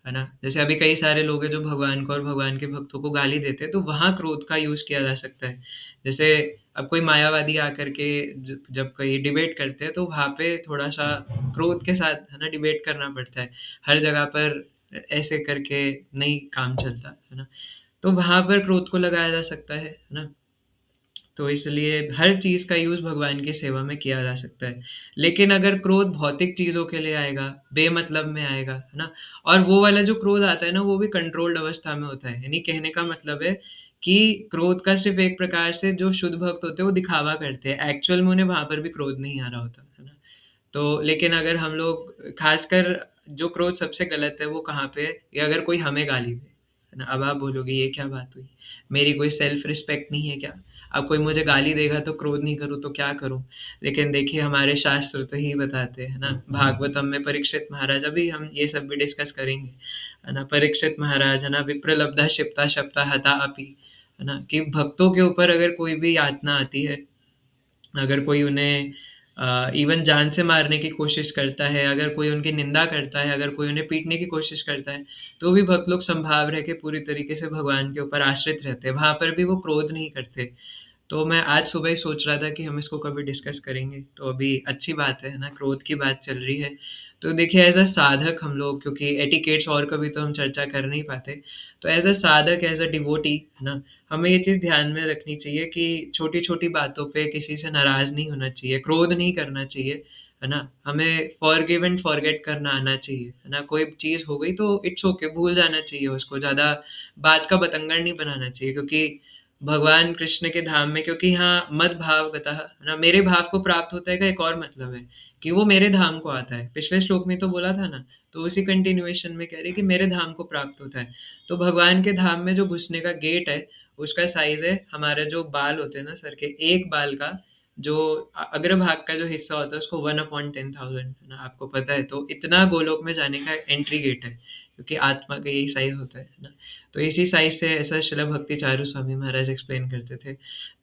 है ना? जैसे अभी कई सारे लोग हैं जो भगवान को और भगवान के भक्तों को गाली देते हैं, तो वहाँ क्रोध का यूज़ किया जा सकता है। जैसे अब कोई मायावादी आकर के जब कोई डिबेट करते हैं, तो वहाँ पे थोड़ा-सा क्रोध के साथ, है ना, डिबेट करना पड़ता है। हर जगह पर ऐसे करके नहीं काम चलता, है ना? तो वहाँ पर क्रोध को लगाया जा सकता है ना? तो इसलिए हर चीज़ का यूज़ भगवान की सेवा में किया जा सकता है। लेकिन अगर क्रोध भौतिक चीज़ों के लिए आएगा, बेमतलब में आएगा, है ना? और वो वाला जो क्रोध आता है ना, वो भी कंट्रोल्ड अवस्था में होता है। यानी कहने का मतलब है कि क्रोध का सिर्फ़ एक प्रकार से जो शुद्ध भक्त होते हैं, वो दिखावा करते हैं। एक्चुअल में उन्हें वहाँ पर भी क्रोध नहीं आ रहा होता, है ना? तो लेकिन अगर हम लोग खासकर, जो क्रोध सबसे गलत है वो कहाँ पे है? कि अगर कोई हमें गाली दे, है ना? अब आप बोलोगे ये क्या बात हुई? मेरी कोई सेल्फ रिस्पेक्ट नहीं है क्या? अब कोई मुझे गाली देगा तो क्रोध नहीं करूँ तो क्या करूँ? लेकिन देखिए हमारे शास्त्र तो यही बताते हैं ना, भागवतम में परीक्षित महाराज, अभी हम ये सब भी डिस्कस करेंगे, है ना? परीक्षित महाराज, है ना, विप्रलब्धा क्षिप्ता शप्ता हता अपि, है ना, कि भक्तों के ऊपर अगर कोई भी यातना आती है, अगर कोई उन्हें इवन जान से मारने की कोशिश करता है, अगर कोई उनकी निंदा करता है, अगर कोई उन्हें पीटने की कोशिश करता है, तो भी भक्त लोग संभाव रह के पूरी तरीके से भगवान के ऊपर आश्रित रहते हैं, वहां पर भी वो क्रोध नहीं करते। तो मैं आज सुबह ही सोच रहा था कि हम इसको कभी डिस्कस करेंगे, तो अभी अच्छी बात है ना, क्रोध की बात चल रही है। तो देखिए एज अ साधक हम लोग, क्योंकि एटिकेट्स और कभी तो हम चर्चा कर नहीं पाते, तो एज अ साधक, एज अ डिवोटी है ना, हमें ये चीज़ ध्यान में रखनी चाहिए कि छोटी छोटी बातों पे किसी से नाराज़ नहीं होना चाहिए, क्रोध नहीं करना चाहिए, है ना। हमें फॉरगिव एंड फॉरगेट करना आना चाहिए, है ना। कोई चीज़ हो गई तो इट्स ओके, भूल जाना चाहिए उसको, ज़्यादा बात का बतंगड़ नहीं बनाना चाहिए, क्योंकि भगवान कृष्ण के धाम में, क्योंकि यहाँ मद भाव गतः है ना, मेरे भाव को प्राप्त होता है का एक और मतलब है कि वो मेरे धाम को आता है। पिछले श्लोक में तो बोला था ना, तो उसी कंटिन्यूएशन में कह रही कि मेरे धाम को प्राप्त होता है। तो भगवान के धाम में जो घुसने का गेट है, उसका साइज है हमारे जो बाल होते हैं ना सर के, एक बाल का जो अग्रभाग का जो हिस्सा होता है उसको 1/10,000 है ना, आपको पता है। तो इतना गोलोक में जाने का एंट्री गेट है, क्योंकि आत्मा का यही साइज होता है ना। तो इसी साइज से ऐसा शिला भक्ति चारू स्वामी महाराज एक्सप्लेन करते थे।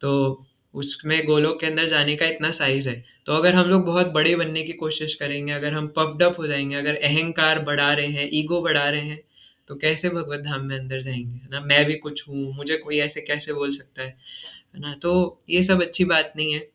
तो उसमें गोलोक के अंदर जाने का इतना साइज है। तो अगर हम लोग बहुत बड़े बनने की कोशिश करेंगे, अगर हम पफ्ड अप हो जाएंगे, अगर अहंकार बढ़ा रहे हैं, ईगो बढ़ा रहे हैं, तो कैसे भगवत धाम में अंदर जाएंगे, है ना। मैं भी कुछ हूँ, मुझे कोई ऐसे कैसे बोल सकता है ना। तो ये सब अच्छी बात नहीं है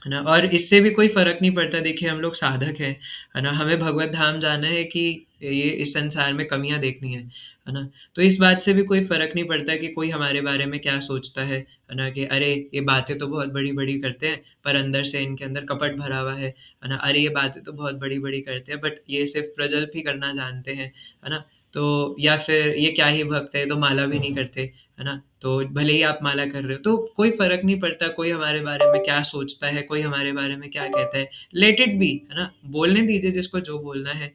ना। और इससे भी कोई फर्क नहीं पड़ता, देखिए हम लोग साधक हैं, है ना, हमें भगवत धाम जाना है कि ये इस संसार में कमियां देखनी है ना। तो इस बात से भी कोई फर्क नहीं पड़ता कि कोई हमारे बारे में क्या सोचता है ना, कि अरे ये बातें तो बहुत बड़ी बड़ी करते हैं पर अंदर से इनके अंदर कपट भरा हुआ है ना। अरे ये बातें तो बहुत बड़ी बड़ी करते हैं बट ये सिर्फ प्रजल्प ही करना जानते हैं, है ना। तो या फिर ये क्या ही भक्त है, तो माला भी नहीं करते, है ना। तो भले ही आप माला कर रहे हो, तो कोई फर्क नहीं पड़ता कोई हमारे बारे में क्या सोचता है, कोई हमारे बारे में क्या कहता है। लेट इट बी, है ना, बोलने दीजिए जिसको जो बोलना है।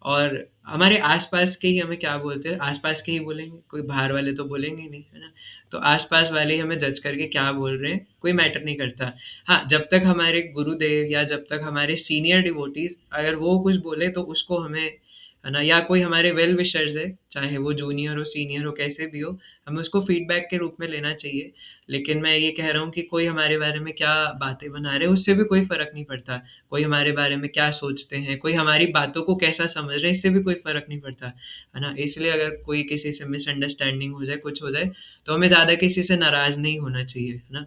और हमारे आसपास के ही हमें क्या बोलते हैं, आसपास के ही बोलेंगे, कोई बाहर वाले तो बोलेंगे ही नहीं, है ना। तो आसपास वाले ही हमें जज करके क्या बोल रहे हैं, कोई मैटर नहीं करता। हाँ, जब तक हमारे गुरुदेव या जब तक हमारे सीनियर डिवोटीज अगर वो कुछ बोले तो उसको हमें, है ना, या कोई हमारे वेल विशर्स है, चाहे वो जूनियर हो सीनियर हो कैसे भी हो, हमें उसको फीडबैक के रूप में लेना चाहिए। लेकिन मैं ये कह रहा हूँ कि कोई हमारे बारे में क्या बातें बना रहे हैं उससे भी कोई फर्क नहीं पड़ता। कोई हमारे बारे में क्या सोचते हैं, कोई हमारी बातों को कैसा समझ रहे हैं, इससे भी कोई फर्क नहीं पड़ता, है ना। इसलिए अगर कोई किसी से मिसअंडरस्टैंडिंग हो जाए, कुछ हो जाए, तो हमें ज़्यादा किसी से नाराज़ नहीं होना चाहिए, है ना।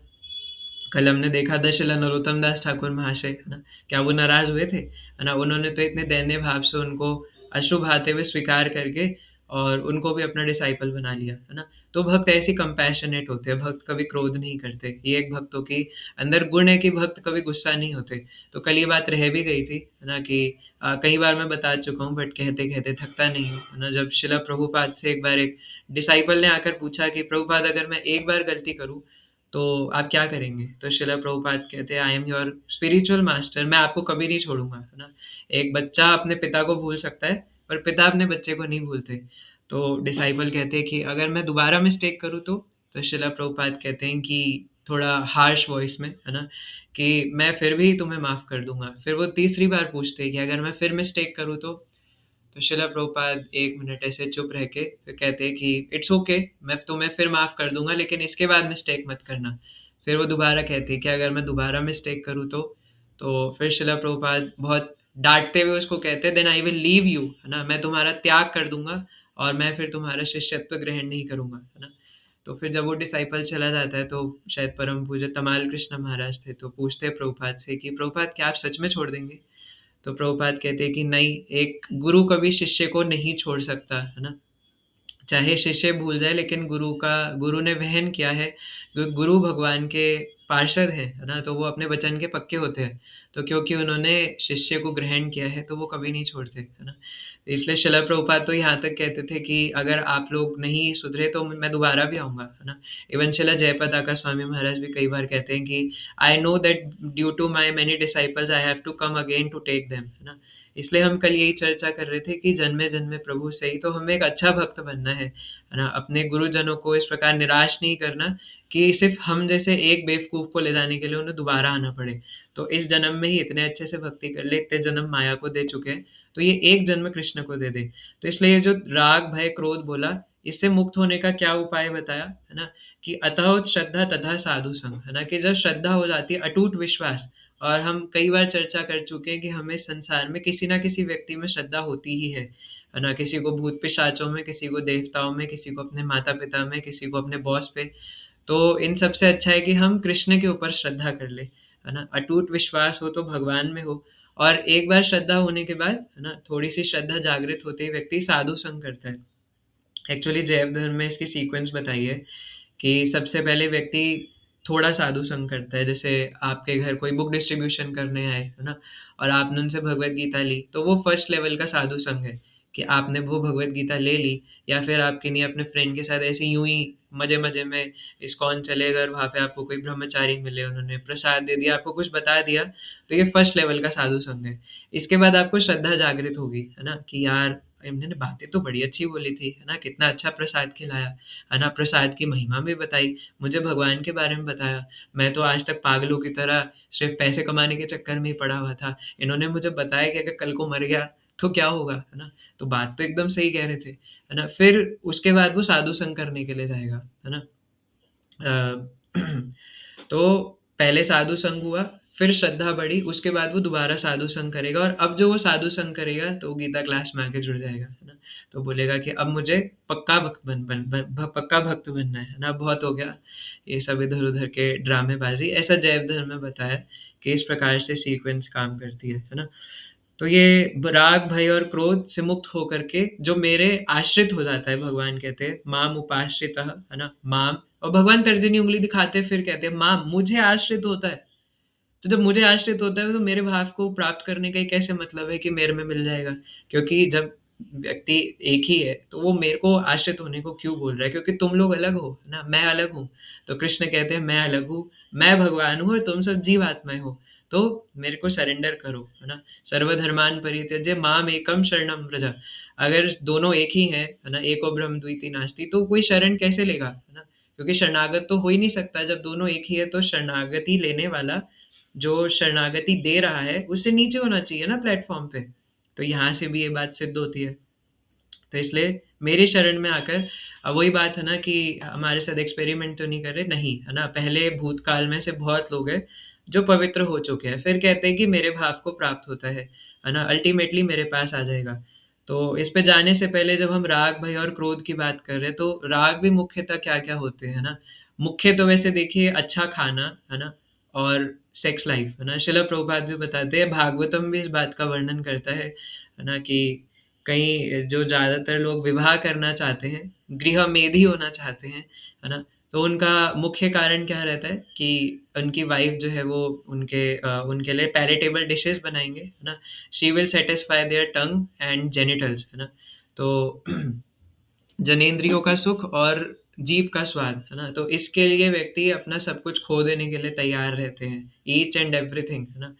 कल हमने देखा था शिला नरोत्तम दास ठाकुर महाशय, है ना, क्या वो नाराज हुए थे, है ना। उन्होंने तो इतने दैन्य भाव से उनको अश्रु बहाते हुए स्वीकार करके और उनको भी अपना डिसाइपल बना लिया, है ना। तो भक्त ऐसे कंपैशनेट होते हैं, भक्त कभी क्रोध नहीं करते, ये एक भक्तों की अंदर गुण है कि भक्त कभी गुस्सा नहीं होते। तो कल ये बात रह भी गई थी, है ना, कि कई बार मैं बता चुका हूँ बट कहते कहते थकता नहीं हूँ, है ना। जब शिला प्रभुपाद से एक बार एक डिसाइपल ने आकर पूछा कि प्रभुपाद अगर मैं एक बार गलती करूँ तो आप क्या करेंगे? तो शिला प्रभुपाद कहते हैं I am your spiritual master, मैं आपको कभी नहीं छोड़ूंगा, है ना। एक बच्चा अपने पिता को भूल सकता है पर पिता अपने बच्चे को नहीं भूलते। तो डिसाइपल कहते हैं कि अगर मैं दोबारा मिस्टेक करूँ तो शिला प्रभुपाद कहते हैं कि थोड़ा हार्श वॉइस में, है ना, कि मैं फिर भी तुम्हें माफ़ कर दूंगा। फिर वो तीसरी बार पूछते हैं कि अगर मैं फिर मिस्टेक करूँ तो शिला प्रभुपाद 1 मिनट ऐसे चुप रह के फिर कहते हैं कि इट्स ओके, मैं तुम्हें फिर माफ़ कर दूंगा लेकिन इसके बाद मिस्टेक मत करना। फिर वो दोबारा कहते हैं कि अगर मैं दोबारा मिस्टेक करूँ तो फिर शिला प्रभुपाद बहुत डांटते हुए उसको कहते हैं then I will leave you, है ना, मैं तुम्हारा त्याग कर दूंगा और मैं फिर तुम्हारा शिष्यत्व ग्रहण नहीं करूंगा, है ना। तो फिर जब वो डिसाइपल चला जाता है तो शायद परम पूज्य तमाल कृष्ण महाराज थे, तो पूछते हैं प्रभुपाद से कि प्रभुपाद क्या आप सच में छोड़ देंगे? तो प्रभुपाद कहते हैं कि नहीं, एक गुरु कभी शिष्य को नहीं छोड़ सकता, है ना। चाहे शिष्य भूल जाए लेकिन गुरु ने वहन किया है, गुरु भगवान के पार्षद है ना, तो वो अपने वचन के पक्के होते हैं। तो क्योंकि उन्होंने शिष्य को ग्रहण किया है तो वो कभी नहीं छोड़ते, है ना। तो इसलिए शिला प्रभुपाद तो यहाँ तक कहते थे कि अगर आप लोग नहीं सुधरे तो मैं दोबारा भी आऊँगा, है ना। इवन शिला जयपताका स्वामी महाराज भी कई बार कहते हैं कि I know that due to my many disciples I have to come again to take them, है ना। इसलिए हम कल यही चर्चा कर रहे थे कि जन्मे जन्मे प्रभु से ही, तो हमें एक अच्छा भक्त बनना है ना। अपने गुरुजनों को इस प्रकार निराश नहीं करना कि सिर्फ हम जैसे एक बेवकूफ को ले जाने के लिए उन्हें दोबारा आना पड़े। तो इस जन्म में ही इतने अच्छे से भक्ति कर ले, इतने जन्म माया को दे चुके हैं, तो ये एक जन्म कृष्ण को दे दे। तो इसलिए ये जो राग भय क्रोध बोला, इससे मुक्त होने का क्या उपाय बताया, है ना, कि अतः श्रद्धा तथा साधु संग, है ना, कि जब श्रद्धा हो जाती है, अटूट विश्वास। और हम कई बार चर्चा कर चुके हैं कि हमें संसार में किसी ना किसी व्यक्ति में श्रद्धा होती ही है ना। किसी को भूत पिशाचों में, किसी को देवताओं में, किसी को अपने माता पिता में, किसी को अपने बॉस पे। तो इन सबसे अच्छा है कि हम कृष्ण के ऊपर श्रद्धा कर ले, है ना? अटूट विश्वास हो तो भगवान में हो। और एक बार श्रद्धा होने के बाद, है ना, थोड़ी-सी श्रद्धा जागृत होते ही व्यक्ति साधु संग करता है। एक्चुअली जैव धर्म में इसकी सीक्वेंस बताई है कि सबसे पहले व्यक्ति थोड़ा साधु संग करता है। जैसे आपके घर कोई बुक डिस्ट्रीब्यूशन करने आए, है ना? और आपने उनसे भगवत गीता ली, तो वो फर्स्ट लेवल का साधु संग है कि आपने वो भगवत गीता ले ली। या फिर आप किन्हीं अपने फ्रेंड के साथ ऐसे यूं ही मजे-मजे में इस्कॉन चले गए और वहाँ पे आपको कोई ब्रह्मचारी मिले, उन्होंने प्रसाद दे दिया, आपको कुछ बता दिया, तो ये फर्स्ट लेवल का साधु संग है। इसके बाद आपको श्रद्धा जागृत होगी, है ना? कि यार इन्होंने बातें तो बड़ी अच्छी बोली थी, है ना? कितना अच्छा प्रसाद खिलाया, है ना? प्रसाद की महिमा भी बताई, मुझे भगवान के बारे में बताया। मैं तो आज तक पागलों की तरह सिर्फ़ पैसे कमाने के चक्कर में ही पड़ा हुआ था। इन्होंने मुझे बताया कि अगर कल को मर गया तो क्या होगा, है ना? तो बात तो एकदम सही कह रहे थे, है ना? फिर उसके बाद वो साधु संग करने के लिए जाएगा, है ना? अ, तो पहले साधु संग हुआ, फिर श्रद्धा बढ़ी, उसके बाद वो दोबारा साधु संग करेगा। और अब जो वो साधु संग करेगा तो वो गीता क्लास में आके जुड़ जाएगा, है ना? तो बोलेगा कि अब मुझे पक्का भक्त पक्का भक्त बनना है ना? बहुत हो गया ये सब इधर-उधर के ड्रामेबाज़ी। ऐसा जैव धर्म में बताया कि इस प्रकार से सीक्वेंस काम करती है ना? तो ये राग, भय और क्रोध से मुक्त होकर के जो मेरे आश्रित हो जाता है, भगवान कहते हैं माम उपाश्रितः, है ना? माम, और भगवान तर्जनी उंगली दिखाते हैं, फिर कहते हैं माम, मुझे आश्रित होता है। तो जब मुझे आश्रित होता है तो मेरे भाव को प्राप्त करने का ही कैसे मतलब है कि मेरे में मिल जाएगा? क्योंकि जब व्यक्ति एक ही है तो वो मेरे को आश्रित होने को क्यों बोल रहा है? क्योंकि तुम लोग अलग हो, है ना? मैं अलग हूँ। तो कृष्ण कहते हैं मैं अलग हूँ, मैं भगवान हूँ और तुम सब जीव आत्माएँ हो। तो मेरे को सरेंडर करो, है ना? सर्वधर्मान् परित्यज्य माम एकम शरणम व्रज। अगर दोनों एक ही हैं, है ना? एको ब्रह्म द्वितीय नास्ति, तो कोई शरण कैसे लेगा, है ना? क्योंकि शरणागत तो हो ही नहीं सकता। जब दोनों एक ही है तो शरणागति लेने वाला जो शरणागति दे रहा है उससे नीचे होना चाहिए ना प्लेटफॉर्म पे। तो यहाँ से भी ये बात सिद्ध होती है। तो इसलिए मेरी शरण में आकर, अब वही बात है ना कि हमारे साथ एक्सपेरिमेंट तो नहीं कर रहे, नहीं, है ना? पहले भूतकाल में से बहुत लोग हैं जो पवित्र हो चुके हैं, फिर कहते हैं कि मेरे भाव को प्राप्त होता है ना? अल्टीमेटली मेरे पास आ जाएगा। तो इस पे जाने से पहले जब हम राग, भय और क्रोध की बात कर रहे हैं, तो राग भी मुख्यतः क्या-क्या होते हैं ना? मुख्य तो वैसे देखिए अच्छा खाना, है ना? और सेक्स लाइफ, है ना? शिला प्रभुपाद भी बताते हैं, भागवतम भी इस बात का वर्णन करता है ना? कि कई जो ज़्यादातर लोग विवाह करना चाहते हैं, गृहमेधी होना चाहते हैं, है ना? तो उनका मुख्य कारण क्या रहता है कि उनकी वाइफ़ जो है वो उनके लिए पैलेटेबल डिशेज़ बनाएँगे, है ना? She will satisfy their tongue and genitals, है ना? तो जनेंद्रियों का सुख और जीभ का स्वाद, है ना? तो इसके लिए व्यक्ति अपना सब कुछ खो देने के लिए तैयार रहते हैं, ईच एंड एवरीथिंग, है ना?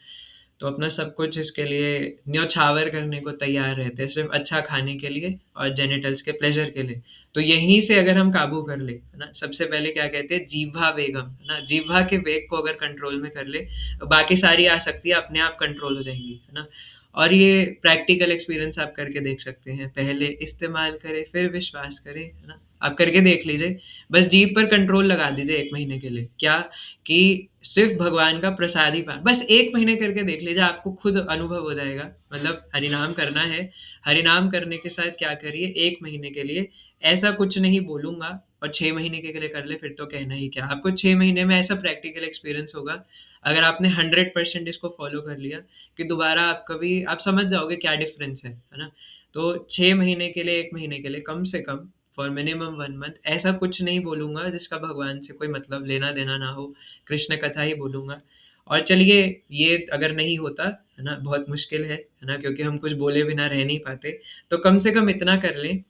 तो अपना सब कुछ इसके लिए न्योछावर करने को तैयार रहते हैं, सिर्फ़ अच्छा खाने के लिए और जेनिटल्स के प्लेज़र के लिए। तो यहीं से अगर हम काबू कर लें, है ना? सबसे पहले क्या कहते हैं, जिह्वा वेगम, है ना? जिह्वा के वेग को अगर कंट्रोल में कर लें, तो बाकी सारी आसक्तियाँ अपने आप कंट्रोल हो जाएँगी, है ना? और ये प्रैक्टिकल एक्सपीरियंस आप करके देख सकते हैं। पहले इस्तेमाल करें, फिर विश्वास करें, है ना? आप करके देख लीजिए। बस जीभ पर कंट्रोल लगा दीजिए 1 महीने के लिए। क्या? कि सिर्फ़ भगवान का प्रसाद ही पा बस 1 महीने करके देख लीजिए, आपको खुद अनुभव हो जाएगा। मतलब हरिनाम करना है, हरिनाम करने के साथ क्या करिए, 1 महीने के लिए ऐसा कुछ नहीं बोलूँगा और 6 महीने के लिए कर ले, फिर तो कहना ही क्या। आपको 6 महीने में ऐसा प्रैक्टिकल एक्सपीरियंस होगा, अगर आपने 100% इसको फ़ॉलो कर लिया, कि दोबारा आप कभी आप समझ जाओगे क्या डिफ़रेंस है ना? तो 6 महीने के लिए, 1 महीने के लिए कम से कम फॉर मिनिमम 1 मंथ ऐसा कुछ नहीं बोलूँगा जिसका भगवान से कोई मतलब लेना-देना ना हो, कृष्ण कथा ही बोलूँगा। और चलिए ये अगर नहीं होता, है ना? बहुत मुश्किल है ना? क्योंकि हम कुछ बोले बिना रह नहीं पाते, तो कम से कम इतना कर लें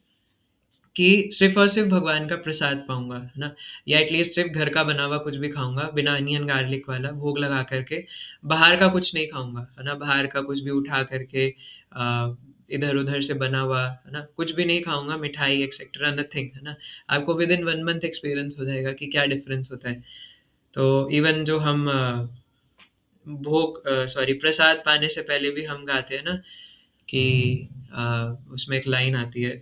कि सिर्फ़ और सिर्फ़ भगवान का प्रसाद पाऊँगा, है ना? या एटलीस्ट सिर्फ़ घर का बना हुआ कुछ भी खाऊँगा, बिना अनियन गार्लिक वाला भोग लगा कर के, बाहर का कुछ नहीं खाऊँगा, है ना? बाहर का कुछ भी उठा कर के इधर-उधर से बना हुआ, है ना? कुछ भी नहीं खाऊँगा, मिठाई एक्सेट्रा नथिंग, है ना? आपको विदिन 1 मंथ एक्सपीरियंस हो जाएगा कि क्या डिफ़रेंस होता है। तो इवन जो हम सॉरी प्रसाद पाने से पहले भी हम गाते हैं ना कि उसमें एक लाइन आती है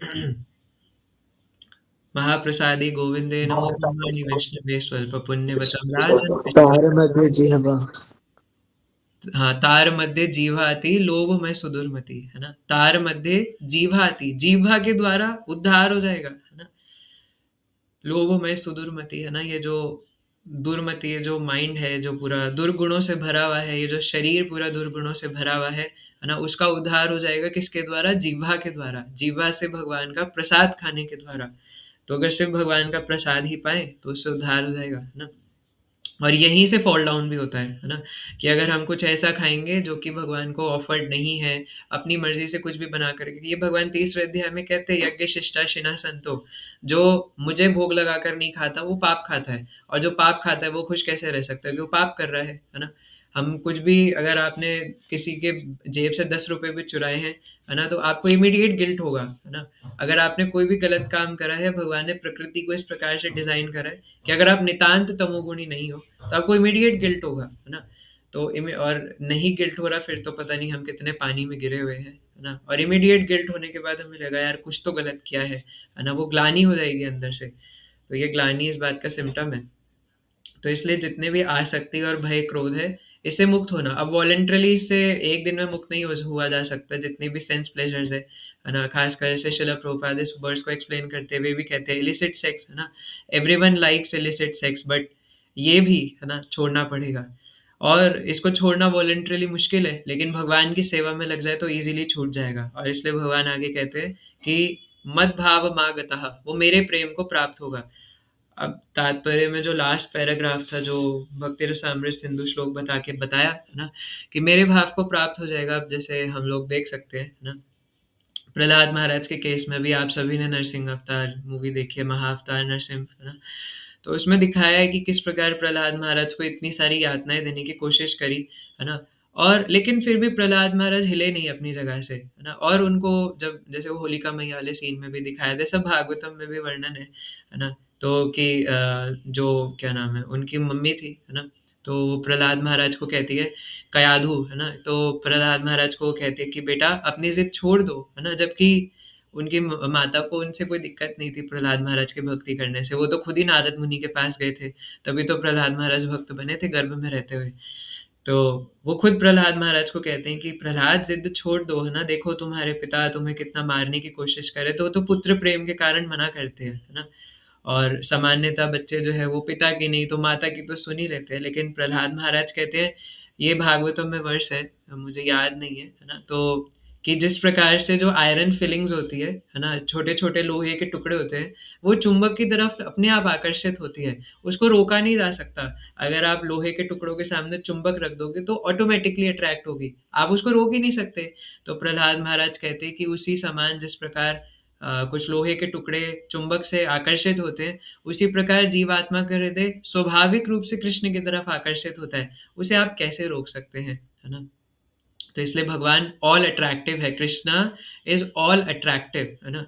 महाप्रसादे गोविंदे नमो ब्रह्मणि वैष्णवे स्वल्पपुण्यवतं राजन् तार मध्य जिह्वा। हाँ, तार मध्य जीवाति लोभ में सुदुर्मति, है ना? तार मध्य जीवाति, जीवा के द्वारा उद्धार हो जाएगा, है ना? लोभमय सुदुर्मति है ना, ये जो दुर्मति, ये जो माइंड है जो पूरा दुर्गुणों से भरा हुआ है, ये जो शरीर पूरा दुर्गुणों से भरा हुआ है ना, उसका उद्धार हो जाएगा किसके द्वारा? जीवा के द्वारा, जीवा से भगवान का प्रसाद खाने के द्वारा। तो अगर सिर्फ भगवान का प्रसाद ही पाए तो उससे उद्धार हो जाएगा, है ना। और यहीं से फॉल डाउन भी होता है ना, कि अगर हम कुछ ऐसा खाएंगे जो कि भगवान को ऑफर्ड नहीं है, अपनी मर्जी से कुछ भी बना करके, ये भगवान तीसरे अध्याय में कहते हैं, यज्ञ शिष्टा शिना संतो, जो मुझे भोग लगाकर नहीं खाता वो पाप खाता है, और जो पाप खाता है वो खुश कैसे रह सकता है, कि वो पाप कर रहा है ना। हम कुछ भी, अगर आपने किसी के जेब से 10 रुपए भी चुराए हैं, है ना, तो आपको इमीडिएट गिल्ट होगा, है ना। अगर आपने कोई भी गलत काम करा है, भगवान ने प्रकृति को इस प्रकार से डिजाइन करा है कि अगर आप नितांत तमोगुणी नहीं हो तो आपको इमीडिएट गिल्ट होगा, है ना। तो और नहीं गिल्ट हो रहा, फिर तो पता नहीं हम कितने पानी में गिरे हुए हैं, है ना। और इमीडिएट गिल्ट होने के बाद हमें लगा यार कुछ तो गलत किया है ना, वो ग्लानि हो जाएगी अंदर से। तो ये ग्लानि इस बात का सिम्टम है। तो इसलिए जितने भी आसक्ति और भय क्रोध है, इससे मुक्त होना। अब वॉलेंट्रली इससे एक दिन में मुक्त नहीं हुआ जा सकता। जितने भी सेंस प्लेजर्स है ना, खासकर से शिला प्रभुपाद इस वर्ड्स को एक्सप्लेन करते हुए भी कहते हैं इलिसिट सेक्स, है ना, everyone likes illicit sex, but ये भी है ना छोड़ना पड़ेगा। और इसको छोड़ना वॉलेंट्रली मुश्किल है, लेकिन भगवान की सेवा में लग जाए तो इजीली छूट जाएगा। और इसलिए भगवान आगे कहते हैं कि मद भाव मागतः, वो मेरे प्रेम को प्राप्त होगा। अब तात्पर्य में जो लास्ट पैराग्राफ था, जो भक्ति रसामृत सिंधु श्लोक बता के बताया है ना, कि मेरे भाव को प्राप्त हो जाएगा। अब जैसे हम लोग देख सकते हैं ना, प्रहलाद महाराज के केस में भी आप सभी ने नरसिंह अवतार मूवी देखी है, महाअवतार नरसिंह, है ना। तो उसमें दिखाया है कि किस प्रकार प्रहलाद महाराज को इतनी सारी यातनाएं देने की कोशिश करी, है ना। और लेकिन फिर भी प्रहलाद महाराज हिले नहीं अपनी जगह से, है ना। और उनको जब जैसे वो होलिका मैया वाले सीन में भी दिखाया था, सब भागवतम में भी वर्णन है ना। तो कि जो क्या नाम है, उनकी मम्मी थी, है ना, तो वो प्रहलाद महाराज को कहती है कयाधु, है ना, तो प्रहलाद महाराज को वो कहते हैं कि बेटा अपनी जिद छोड़ दो, है ना। जबकि उनकी माता को उनसे कोई दिक्कत नहीं थी प्रहलाद महाराज की भक्ति करने से, वो तो खुद ही नारद मुनि के पास गए थे, तभी तो प्रहलाद महाराज भक्त बने थे गर्भ में रहते हुए। तो वो खुद प्रहलाद महाराज को कहते हैं कि प्रहलाद जिद छोड़ दो, है ना, देखो तुम्हारे पिता तुम्हें कितना मारने की कोशिश करे, तो वो तो पुत्र प्रेम के कारण मना करते हैं, है ना। और सामान्यतः बच्चे जो है वो पिता की नहीं तो माता की तो सुन ही लेते हैं, लेकिन प्रहलाद महाराज कहते हैं, ये भागवतम में वर्ष है, मुझे याद नहीं है ना, तो कि जिस प्रकार से जो आयरन फिलिंग्स होती है ना, छोटे छोटे लोहे के टुकड़े होते हैं, वो चुंबक की तरफ अपने आप आकर्षित होती है, उसको रोका नहीं जा सकता। अगर आप लोहे के टुकड़ों के सामने चुंबक रख दोगे तो ऑटोमेटिकली अट्रैक्ट होगी, आप उसको रोक ही नहीं सकते। तो प्रहलाद महाराज कहते हैं कि उसी समान जिस प्रकार कुछ लोहे के टुकड़े चुंबक से आकर्षित होते हैं, उसी प्रकार जीवात्मा का हृदय स्वाभाविक रूप से कृष्ण की तरफ आकर्षित होता है, उसे आप कैसे रोक सकते हैं, है ना। तो इसलिए भगवान ऑल अट्रैक्टिव है, कृष्णा इज ऑल अट्रैक्टिव, है ना।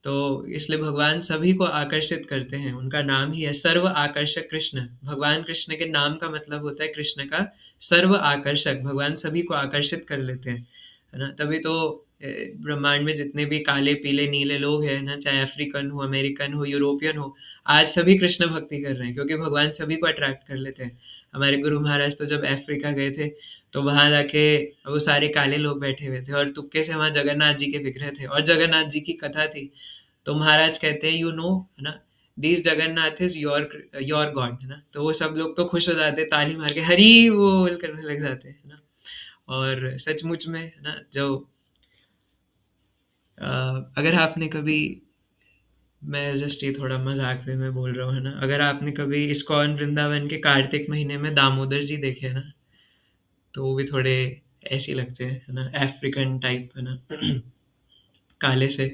तो इसलिए भगवान सभी को आकर्षित करते हैं, उनका नाम ही है सर्व आकर्षक कृष्ण। भगवान कृष्ण के नाम का मतलब होता है कृष्ण का सर्व आकर्षक, भगवान सभी को आकर्षित कर लेते हैं, है ना। तभी तो ब्रह्मांड में जितने भी काले पीले नीले लोग हैं ना, चाहे अफ्रीकन हो, अमेरिकन हो, यूरोपियन हो, आज सभी कृष्ण भक्ति कर रहे हैं, क्योंकि भगवान सभी को अट्रैक्ट कर लेते हैं। हमारे गुरु महाराज तो जब अफ्रीका गए थे, तो वहां जाके वो सारे काले लोग बैठे हुए थे, और तुक्के से वहां जगन्नाथ जी के विग्रह थे, और जगन्नाथ जी की कथा थी। तो महाराज कहते हैं, यू नो, है ना, this Jagannath is your your God, है ना। तो वो सब लोग तो खुश हो जाते, ताली मार के हरी बोल करने लग जाते हैं, है ना। और सचमुच में, है ना, जो अगर आपने कभी, मैं जस्ट ये थोड़ा मजाक में मैं बोल रहा हूँ, है ना, अगर आपने कभी इस्कॉन वृंदावन के कार्तिक महीने में दामोदर जी देखे, है ना, तो वो भी थोड़े ऐसे ही लगते हैं, है ना, अफ्रीकन टाइप, है ना, काले से।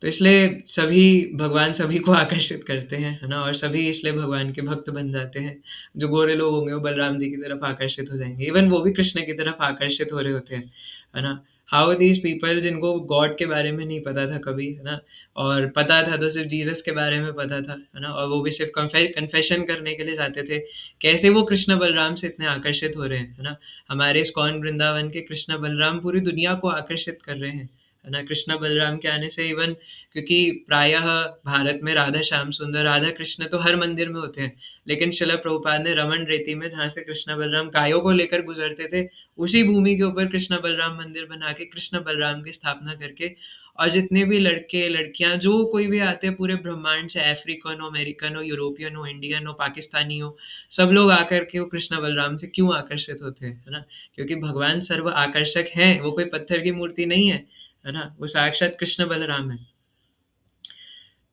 तो इसलिए सभी, भगवान सभी को आकर्षित करते हैं, है ना, और सभी इसलिए भगवान के भक्त बन जाते हैं। जो गोरे लोग होंगे वो बलराम जी की तरफ आकर्षित हो जाएंगे, इवन वो भी कृष्ण की तरफ आकर्षित हो रहे होते हैं, है ना। हाउ दीज पीपल, जिनको गॉड के बारे में नहीं पता था कभी, है ना, और पता था तो सिर्फ जीसस के बारे में पता था, है ना, और वो भी सिर्फ कन्फेशन करने के लिए जाते थे, कैसे वो कृष्ण बलराम से इतने आकर्षित हो रहे हैं, है ना। हमारे इस्कॉन वृंदावन के कृष्ण बलराम पूरी दुनिया को आकर्षित कर रहे हैं, है ना। कृष्ण बलराम के आने से, इवन क्योंकि प्रायः भारत में राधा श्याम सुंदर, राधा कृष्ण तो हर मंदिर में होते हैं, लेकिन शिला प्रभुपाद ने रमन रेती में, जहाँ से कृष्ण बलराम गायों को लेकर गुजरते थे, उसी भूमि के ऊपर कृष्ण बलराम मंदिर बना के कृष्ण बलराम की स्थापना करके, और जितने भी लड़के लड़कियां जो कोई भी आते हैं पूरे ब्रह्मांड से, अफ्रीकन हो, अमेरिकन हो, यूरोपियन हो, इंडियन हो, पाकिस्तानी हो, सब लोग आकर के वो कृष्णा बलराम से क्यों आकर्षित होते हैं, है ना? क्योंकि भगवान सर्व आकर्षक हैं, वो कोई पत्थर की मूर्ति नहीं है ना? वो साक्षात कृष्ण बलराम है।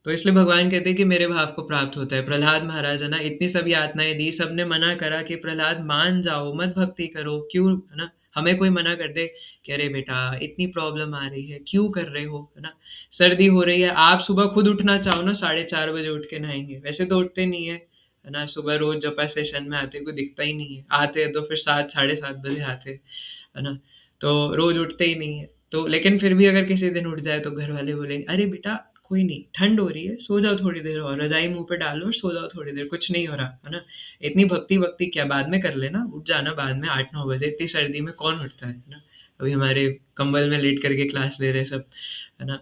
तो इसलिए भगवान कहते हैं कि मेरे भाव को प्राप्त होता है। प्रहलाद महाराज है ना, इतनी सब यातनाएं दी, सबने मना करा कि प्रहलाद मान जाओ, मत भक्ति करो, क्यों, है ना? हमें कोई मना कर दे कि अरे बेटा इतनी प्रॉब्लम आ रही है, क्यों कर रहे हो, है ना? सर्दी हो रही है, आप सुबह खुद उठना चाहो ना, 4:30 बजे उठ के नहाएंगे, वैसे तो उठते नहीं है ना? सुबह रोज जपा सेशन में आते, कोई दिखता ही नहीं है, आते हैं तो फिर 7, 7:30 बजे आते हैं, है ना? तो रोज उठते ही नहीं है। तो लेकिन फिर भी अगर किसी दिन उठ जाए तो घर वाले बोलेंगे अरे बेटा कोई नहीं, ठंड हो रही है, सो जाओ थोड़ी देर और, रजाई मुंह पे डालो और सो जाओ थोड़ी देर, कुछ नहीं हो रहा, है ना? इतनी भक्ति भक्ति क्या, बाद में कर लेना, उठ जाना बाद में 8, 9 बजे, इतनी सर्दी में कौन उठता है ना? अभी हमारे कंबल में लेट करके क्लास ले रहे सब, है ना?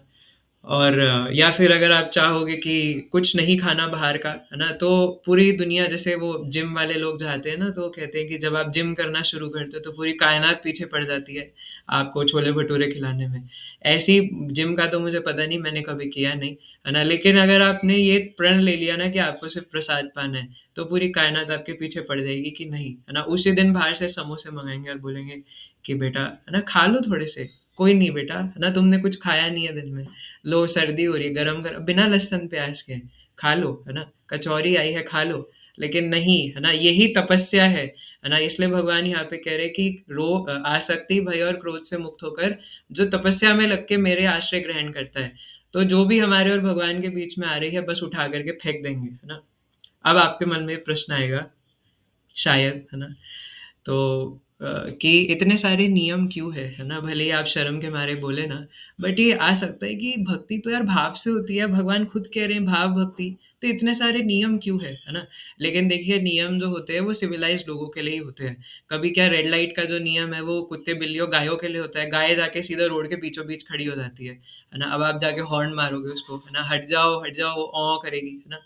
और या फिर अगर आप चाहोगे कि कुछ नहीं खाना बाहर का, है ना, तो पूरी दुनिया, जैसे वो जिम वाले लोग जाते हैं ना, तो वो कहते हैं कि जब आप जिम करना शुरू करते हो तो पूरी कायनात पीछे पड़ जाती है आपको छोले भटूरे खिलाने में। ऐसी जिम का तो मुझे पता नहीं, मैंने कभी किया नहीं, है ना? लेकिन अगर आपने ये प्रण ले लिया ना कि आपको सिर्फ प्रसाद पाना है, तो पूरी कायनात आपके पीछे पड़ जाएगी कि नहीं, है ना? उसी दिन बाहर से समोसे मंगाएंगे और बोलेंगे कि बेटा, है ना, खा लो थोड़े से, कोई नहीं बेटा, है ना, तुमने कुछ खाया नहीं है दिन में, लो सर्दी हो रही है, गरम गरम बिना लहसुन प्याज के खा लो, है ना, कचौरी आई है खा लो। लेकिन नहीं, है ना, यही तपस्या है ना? इसलिए भगवान यहाँ पे कह रहे कि आसक्ति भय और क्रोध से मुक्त होकर जो तपस्या में लग के मेरे आश्रय ग्रहण करता है, तो जो भी हमारे और भगवान के बीच में आ रही है बस उठा करके फेंक देंगे, है ना? अब आपके मन में प्रश्न आएगा शायद, है ना? तो कि इतने सारे नियम क्यों है ना? भले ही आप शर्म के मारे बोले ना, बट ये आ सकता है कि भक्ति तो यार भाव से होती है, भगवान खुद कह रहे हैं भाव भक्ति, तो इतने सारे नियम क्यों है ना? लेकिन देखिए नियम जो होते हैं वो सिविलाइज्ड लोगों के लिए ही होते हैं। कभी क्या रेड लाइट का जो नियम है वो कुत्ते बिल्लियों गायों के लिए होता है, गाय जाके सीधा रोड के बीचों बीच खड़ी हो जाती है ना? अब आप जाके हॉर्न मारोगे उसको, है ना, हट जाओ वो औ करेगी, है ना?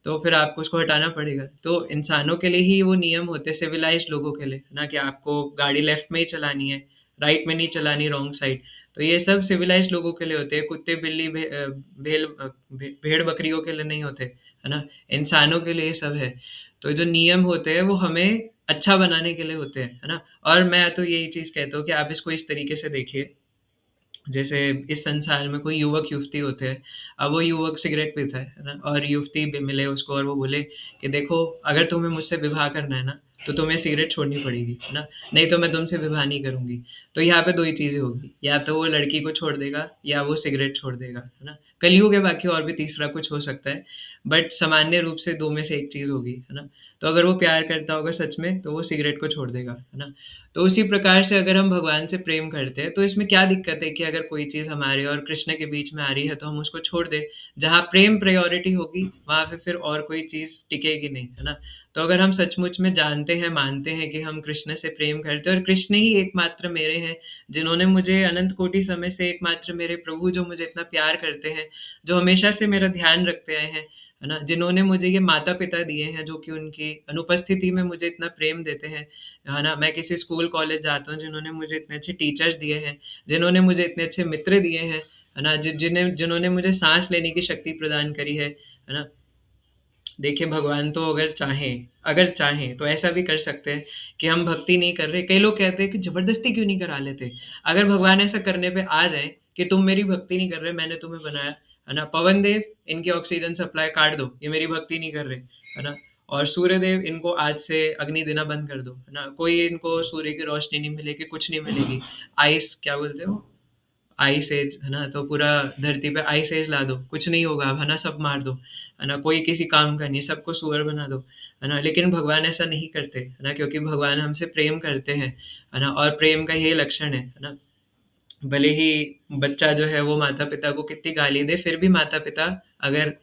तो फिर आपको उसको हटाना पड़ेगा। तो इंसानों के लिए ही वो नियम होते हैं, सिविलाइज्ड लोगों के लिए, है ना, कि आपको गाड़ी लेफ्ट में ही चलानी है, राइट में नहीं चलानी, रॉन्ग साइड। तो ये सब सिविलाइज्ड लोगों के लिए होते हैं, कुत्ते बिल्ली भेड़ बकरियों के लिए नहीं होते, है ना? इंसानों के लिए ये सब है। तो जो नियम होते हैं वो हमें अच्छा बनाने के लिए होते हैं, है ना? और मैं तो यही चीज़ कहता हूँ कि आप इसको इस तरीके से देखिए, जैसे इस संसार में कोई युवक युवती होते हैं, अब वो युवक सिगरेट पीता है ना, और युवती भी मिले उसको और वो बोले कि देखो अगर तुम्हें मुझसे विवाह करना है ना, तो तुम्हें सिगरेट छोड़नी पड़ेगी, है ना, नहीं तो मैं तुमसे विवाह नहीं करूंगी। तो यहाँ पे दो ही चीजें होगी, या तो वो लड़की को छोड़ देगा या वो सिगरेट छोड़ देगा, है ना? कलयुग है, बाकी और भी तीसरा कुछ हो सकता है, बट सामान्य रूप से दो में से एक चीज होगी, है ना? तो अगर वो प्यार करता होगा सच में तो वो सिगरेट को छोड़ देगा, है ना? तो उसी प्रकार से अगर हम भगवान से प्रेम करते हैं तो इसमें क्या दिक्कत है कि अगर कोई चीज़ हमारे और कृष्ण के बीच में आ रही है तो हम उसको छोड़ दें। जहाँ प्रेम प्रायोरिटी होगी वहाँ पे फिर और कोई चीज़ टिकेगी नहीं, है ना? तो अगर हम सचमुच में जानते हैं, मानते हैं कि हम कृष्ण से प्रेम करते हैं और कृष्ण ही एकमात्र मेरे हैं, जिन्होंने मुझे अनंत कोटि समय से, एकमात्र मेरे प्रभु जो मुझे इतना प्यार करते हैं, जो हमेशा से मेरा ध्यान रखते आए हैं, है ना, जिन्होंने मुझे ये माता पिता दिए हैं जो कि उनकी अनुपस्थिति में मुझे इतना प्रेम देते हैं, है ना, मैं किसी स्कूल कॉलेज जाता हूँ जिन्होंने मुझे इतने अच्छे टीचर्स दिए हैं, जिन्होंने मुझे इतने अच्छे मित्र दिए हैं, है ना, जिन्होंने मुझे सांस लेने की शक्ति प्रदान करी है ना? देखिए भगवान तो अगर चाहें तो ऐसा भी कर सकते हैं कि हम भक्ति नहीं कर रहे, कई लोग कहते हैं कि जबरदस्ती क्यों नहीं करा लेते। अगर भगवान ऐसा करने पे आ जाए कि तुम मेरी भक्ति नहीं कर रहे, मैंने तुम्हें बनाया, है ना, पवन देव इनकी ऑक्सीजन सप्लाई काट दो, ये मेरी भक्ति नहीं कर रहे, है ना, और सूर्य देव इनको आज से अग्नि देना बंद कर दो, है ना, कोई इनको सूर्य की रोशनी नहीं मिलेगी, कुछ नहीं मिलेगी, आइस क्या बोलते हो, आइस एज, है ना, तो पूरा धरती पे आइस एज ला दो, कुछ नहीं होगा अब, है ना, सब मार दो, है ना, कोई किसी काम का नहीं, सबको सुअर बना दो, है ना। लेकिन भगवान ऐसा नहीं करते, है ना, क्योंकि भगवान हमसे प्रेम करते हैं, है ना, और प्रेम का ये लक्षण है ना। भले ही बच्चा जो है वो माता पिता को कितनी गाली दे, फिर भी माता पिता, अगर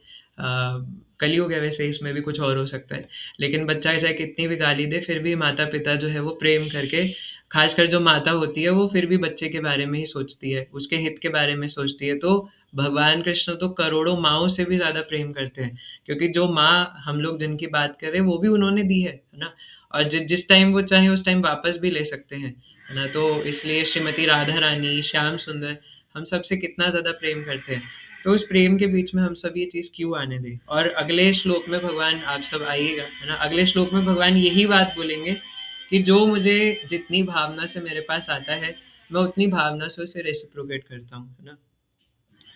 कलयुग है वैसे, इसमें भी कुछ और हो सकता है, लेकिन बच्चा चाहे कितनी भी गाली दे फिर भी माता पिता जो है वो प्रेम करके, खासकर जो माता होती है वो फिर भी बच्चे के बारे में ही सोचती है, उसके हित के बारे में सोचती है। तो भगवान कृष्ण तो करोड़ों माँओं से भी ज्यादा प्रेम करते हैं, क्योंकि जो माँ हम लोग जिनकी बात कर रहे हैं वो भी उन्होंने दी है ना, और जिस टाइम वो चाहे उस टाइम वापस भी ले सकते हैं, है ना। तो इसलिए श्रीमती राधा रानी, श्याम सुंदर, हम सबसे कितना ज़्यादा प्रेम करते हैं, तो उस प्रेम के बीच में हम सब ये चीज़ क्यों आने दें? और अगले श्लोक में भगवान, आप सब आइएगा, है ना? अगले श्लोक में भगवान यही बात बोलेंगे कि जो मुझे जितनी भावना से मेरे पास आता है, मैं उतनी भावना से उसे रेसिप्रोकेट करता हूँ, है ना?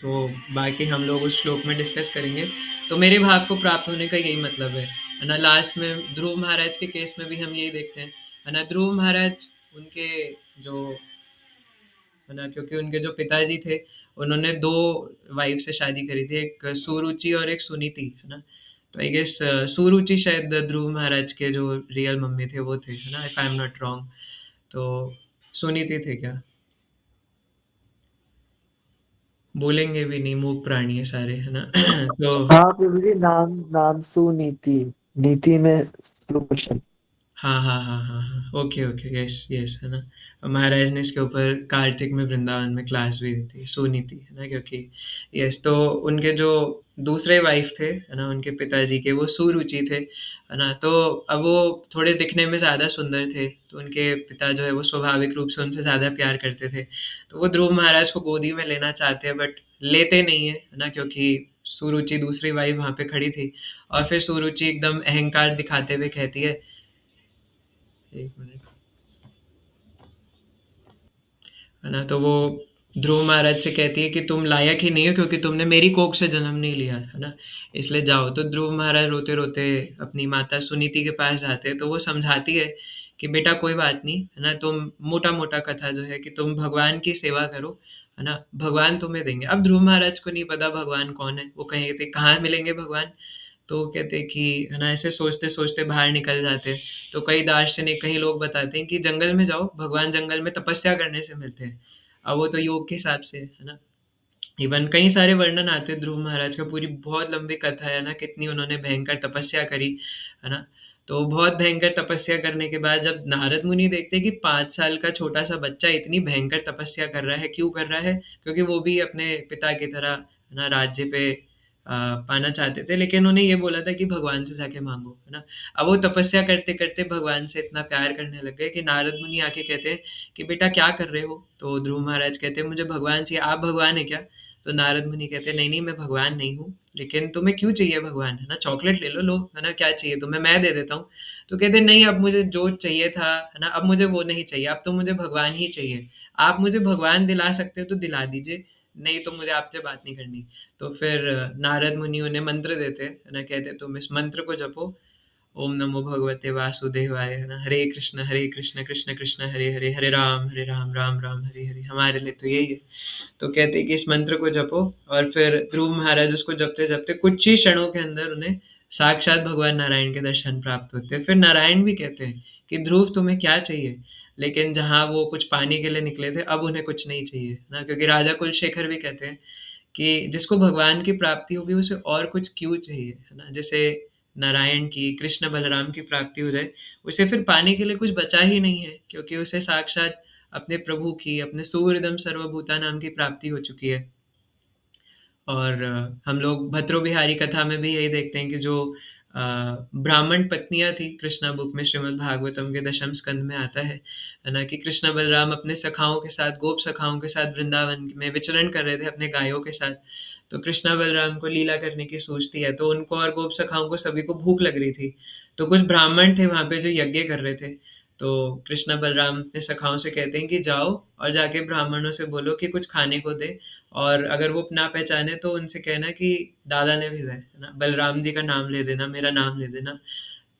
तो बाकी हम लोग उस श्लोक में डिस्कस करेंगे। तो मेरे भाव को प्राप्त होने का यही मतलब है ना? लास्ट में ध्रुव महाराज के केस में भी हम यही देखते हैं, है ना? ध्रुव महाराज, उनके जो, है ना, क्योंकि उनके जो पिताजी थे, उन्होंने 2 वाइफ से शादी करी थी, एक सुरुचि और एक सुनीति, है ना? तो आई गेस सुरुचि शायद ध्रुव महाराज के जो रियल मम्मी थे वो थे, है ना? If I am not wrong. तो सुनीति थे क्या? बोलेंगे भी नहीं, मूक प्राणी है सारे, है ना? तो हाँ प्रभु जी, नाम नाम सुनीति, नीति में सुपोषण। हाँ, हाँ, हाँ, हाँ, हाँ। ओके, ओके, यस, यस, है ना? महाराज ने इसके ऊपर कार्तिक में वृंदावन में क्लास भी दी थी, सुनीति, है ना? क्योंकि यस, तो उनके जो दूसरे वाइफ थे, है ना, उनके पिताजी के, वो सुरुचि थे, है ना? तो अब वो थोड़े दिखने में ज़्यादा सुंदर थे, तो उनके पिता जो है वो स्वाभाविक रूप से उनसे ज़्यादा प्यार करते थे। तो वो ध्रुव महाराज को गोदी में लेना चाहते हैं, बट लेते नहीं है, है ना? क्योंकि सुरुचि दूसरी वाइफ वहाँ पे खड़ी थी, और फिर सुरुचि एकदम अहंकार दिखाते हुए कहती है, 1 मिनट, है ना? तो वो ध्रुव महाराज से कहती है कि तुम लायक ही नहीं हो, क्योंकि तुमने मेरी कोख से जन्म नहीं लिया, है ना? इसलिए जाओ। तो ध्रुव महाराज रोते रोते अपनी माता सुनीति के पास जाते हैं, तो वो समझाती है कि बेटा कोई बात नहीं, है ना? तुम मोटा मोटा कथा जो है कि तुम भगवान की सेवा करो, है ना? भगवान तुम्हें देंगे। अब ध्रुव महाराज को नहीं पता भगवान कौन है, वो कहे थे कहाँ मिलेंगे भगवान? तो वो कहते हैं कि, है ना, ऐसे सोचते सोचते बाहर निकल जाते हैं। तो कई दार्शनिक, कई लोग बताते हैं कि जंगल में जाओ, भगवान जंगल में तपस्या करने से मिलते हैं। अब वो तो योग के हिसाब से, है ना? इवन कई सारे वर्णन आते हैं ध्रुव महाराज का, पूरी बहुत लंबी कथा है ना, कितनी उन्होंने भयंकर तपस्या करी, है ना? तो बहुत भयंकर तपस्या करने के बाद जब नारद मुनि देखते हैं कि 5 साल का छोटा सा बच्चा इतनी भयंकर तपस्या कर रहा है, क्यों कर रहा है? क्योंकि वो भी अपने पिता की तरह, है ना, राज्य पे पाना चाहते थे, लेकिन उन्हें ये बोला था कि भगवान से जाके मांगो, है ना? अब वो तपस्या करते करते भगवान से इतना प्यार करने लग गए कि नारद मुनि आके कहते हैं कि बेटा क्या कर रहे हो? तो ध्रुव महाराज कहते हैं मुझे भगवान चाहिए। आप भगवान है क्या? तो नारद मुनि कहते हैं नहीं नहीं, मैं भगवान नहीं हूँ, लेकिन तुम्हें क्यों चाहिए भगवान, है ना? चॉकलेट ले लो, लो, है ना, क्या चाहिए तुम्हें, मैं दे देता हूँ। तो कहते हैं नहीं, अब मुझे जो चाहिए था, है ना, अब मुझे वो नहीं चाहिए, अब तो मुझे भगवान ही चाहिए। आप मुझे भगवान दिला सकते हो तो दिला दीजिए, नहीं तो मुझे आपसे बात नहीं करनी। तो फिर नारद मुनि उन्हें मंत्र देते हैं, है ना, कहते हैं तुम इस मंत्र को जपो, ओम नमो भगवते वासुदेवाय, है ना, हरे कृष्ण कृष्ण कृष्ण हरे हरे, हरे राम राम राम हरे हरे। हमारे लिए तो यही है। तो कहते हैं कि इस मंत्र को जपो, और फिर ध्रुव महाराज उसको जपते जपते कुछ ही क्षणों के अंदर उन्हें साक्षात भगवान नारायण के दर्शन प्राप्त होते हैं। फिर नारायण भी कहते हैं कि ध्रुव तुम्हें क्या चाहिए? लेकिन जहाँ वो कुछ पाने के लिए निकले थे, अब उन्हें कुछ नहीं चाहिए ना, क्योंकि राजा कुलशेखर भी कहते हैं कि जिसको भगवान की प्राप्ति होगी उसे और कुछ क्यों चाहिए, है ना? जैसे नारायण की, कृष्ण बलराम की प्राप्ति हो जाए, उसे फिर पाने के लिए कुछ बचा ही नहीं है, क्योंकि उसे साक्षात अपने प्रभु की, अपने सूर्यदम सर्वभूता नाम की प्राप्ति हो चुकी है। और हम लोग भद्रो बिहारी कथा में भी यही देखते हैं कि जो ब्राह्मण पत्नियां थी, कृष्णा बुक में श्रीमद् भागवतम के दशम स्कंद में आता है ना, कि कृष्ण बलराम अपने सखाओं के साथ, गोप सखाओं के साथ वृंदावन में विचरण कर रहे थे अपने गायों के साथ। तो कृष्णा बलराम को लीला करने की सूझती है, तो उनको और गोप सखाओं को सभी को भूख लग रही थी। तो कुछ ब्राह्मण थे वहां पे जो यज्ञ कर रहे थे। तो कृष्ण बलराम अपने सखाओं से कहते हैं कि जाओ और जाके ब्राह्मणों से बोलो कि कुछ खाने को दे, और अगर वो ना पहचाने तो उनसे कहना कि दादा ने भेजा है ना, बलराम जी का नाम ले देना, मेरा नाम ले देना।